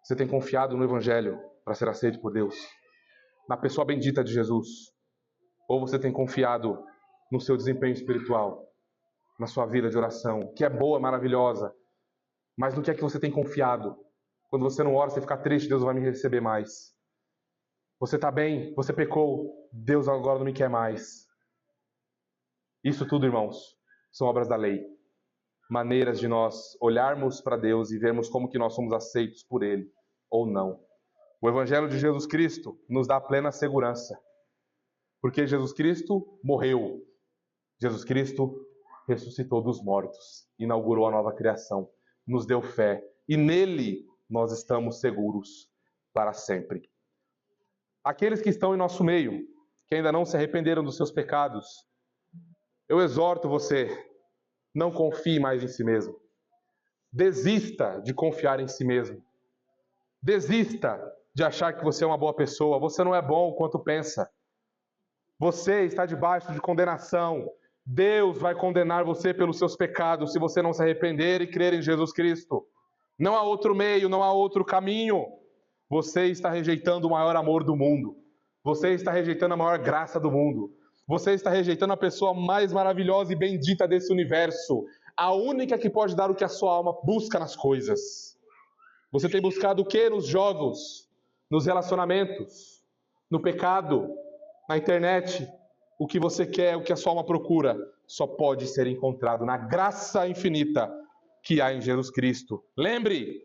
[SPEAKER 1] Você tem confiado no Evangelho para ser aceito por Deus? Na pessoa bendita de Jesus? Ou você tem confiado no seu desempenho espiritual? Na sua vida de oração? Que é boa, maravilhosa. Mas no que é que você tem confiado? Quando você não ora, você fica triste, Deus vai me receber mais. Você está bem, você pecou, Deus agora não me quer mais. Isso tudo, irmãos, são obras da lei. Maneiras de nós olharmos para Deus e vermos como que nós somos aceitos por Ele, ou não. O Evangelho de Jesus Cristo nos dá plena segurança. Porque Jesus Cristo morreu. Jesus Cristo ressuscitou dos mortos. Inaugurou a nova criação. nos deu fé e nele nós estamos seguros para sempre. Aqueles que estão em nosso meio, que ainda não se arrependeram dos seus pecados, eu exorto você, não confie mais em si mesmo. Desista de confiar em si mesmo. Desista de achar que você é uma boa pessoa. Você não é bom quanto pensa. Você está debaixo de condenação. Deus vai condenar você pelos seus pecados se você não se arrepender e crer em Jesus Cristo. Não há outro meio, não há outro caminho. Você está rejeitando o maior amor do mundo. Você está rejeitando a maior graça do mundo. Você está rejeitando a pessoa mais maravilhosa e bendita desse universo. A única que pode dar o que a sua alma busca nas coisas. Você tem buscado o que nos jogos, nos relacionamentos, no pecado, na internet? O que você quer, o que a sua alma procura, só pode ser encontrado na graça infinita que há em Jesus Cristo. Lembre,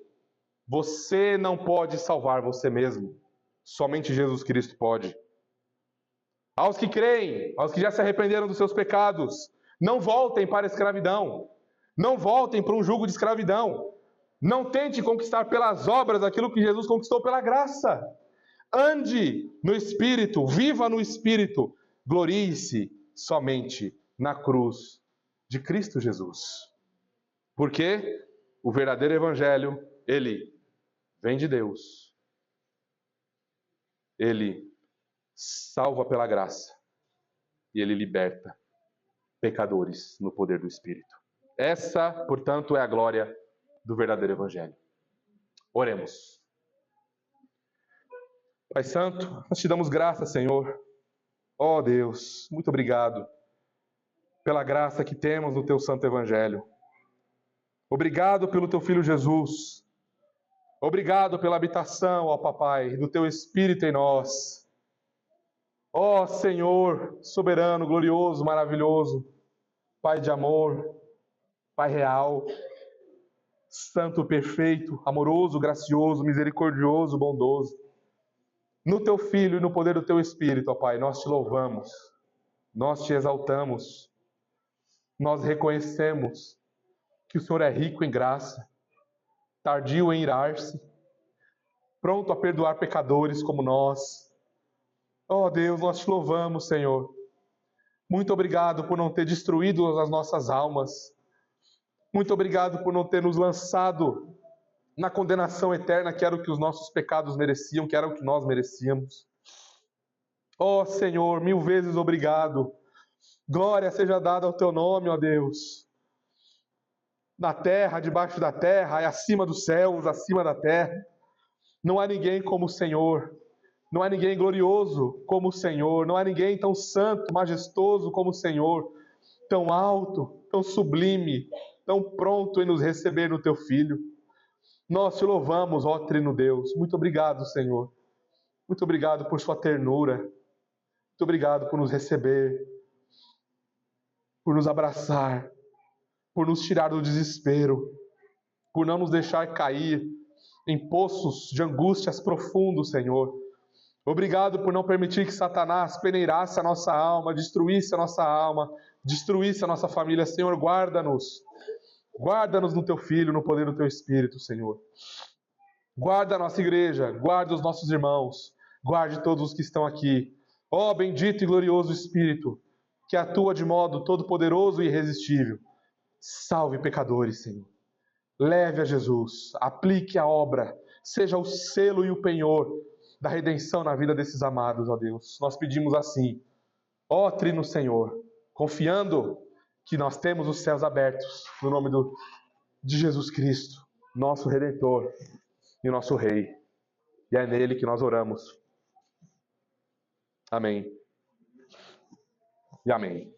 [SPEAKER 1] você não pode salvar você mesmo. Somente Jesus Cristo pode. Aos que creem, aos que já se arrependeram dos seus pecados, não voltem para a escravidão. Não voltem para um jugo de escravidão. Não tente conquistar pelas obras aquilo que Jesus conquistou pela graça. Ande no Espírito, viva no Espírito. Glorie-se somente na cruz de Cristo Jesus. Porque o verdadeiro Evangelho, ele vem de Deus. Ele salva pela graça. E ele liberta pecadores no poder do Espírito. Essa, portanto, é a glória do verdadeiro Evangelho. Oremos. Pai Santo, nós te damos graça, Senhor. Ó Deus, muito obrigado pela graça que temos no teu santo Evangelho. Obrigado pelo teu Filho Jesus. Obrigado pela habitação, ó Papai, do teu Espírito em nós. Ó Senhor, soberano, glorioso, maravilhoso, Pai de amor, Pai real, santo, perfeito, amoroso, gracioso, misericordioso, bondoso. No teu Filho e no poder do teu Espírito, ó Pai, nós te louvamos, nós te exaltamos, nós reconhecemos que o Senhor é rico em graça, tardio em irar-se, pronto a perdoar pecadores como nós. Ó Deus, nós te louvamos, Senhor. Muito obrigado por não ter destruído as nossas almas. Muito obrigado por não ter nos lançado na condenação eterna, que era o que os nossos pecados mereciam, que era o que nós merecíamos. Ó Senhor, 1000 vezes obrigado. Glória seja dada ao teu nome, ó Deus. Na terra, debaixo da terra, e acima dos céus, acima da terra. Não há ninguém como o Senhor. Não há ninguém glorioso como o Senhor. Não há ninguém tão santo, majestoso como o Senhor. Tão alto, tão sublime, tão pronto em nos receber no teu Filho. Nós te louvamos, ó Trino Deus. Muito obrigado, Senhor. Muito obrigado por sua ternura. Muito obrigado por nos receber, por nos abraçar, por nos tirar do desespero, por não nos deixar cair em poços de angústias profundos, Senhor. Obrigado por não permitir que Satanás peneirasse a nossa alma, destruísse a nossa alma, destruísse a nossa família. Senhor, guarda-nos. Guarda-nos no teu Filho, no poder do teu Espírito, Senhor. Guarda a nossa igreja, guarda os nossos irmãos, guarde todos os que estão aqui. Ó bendito e glorioso Espírito, que atua de modo todo-poderoso e irresistível. Salve pecadores, Senhor. Leve a Jesus, aplique a obra, seja o selo e o penhor da redenção na vida desses amados, ó Deus. Nós pedimos assim, ó Trino Senhor, confiando que nós temos os céus abertos, no nome de Jesus Cristo, nosso Redentor e nosso Rei. E é nele que nós oramos. Amém. E amém.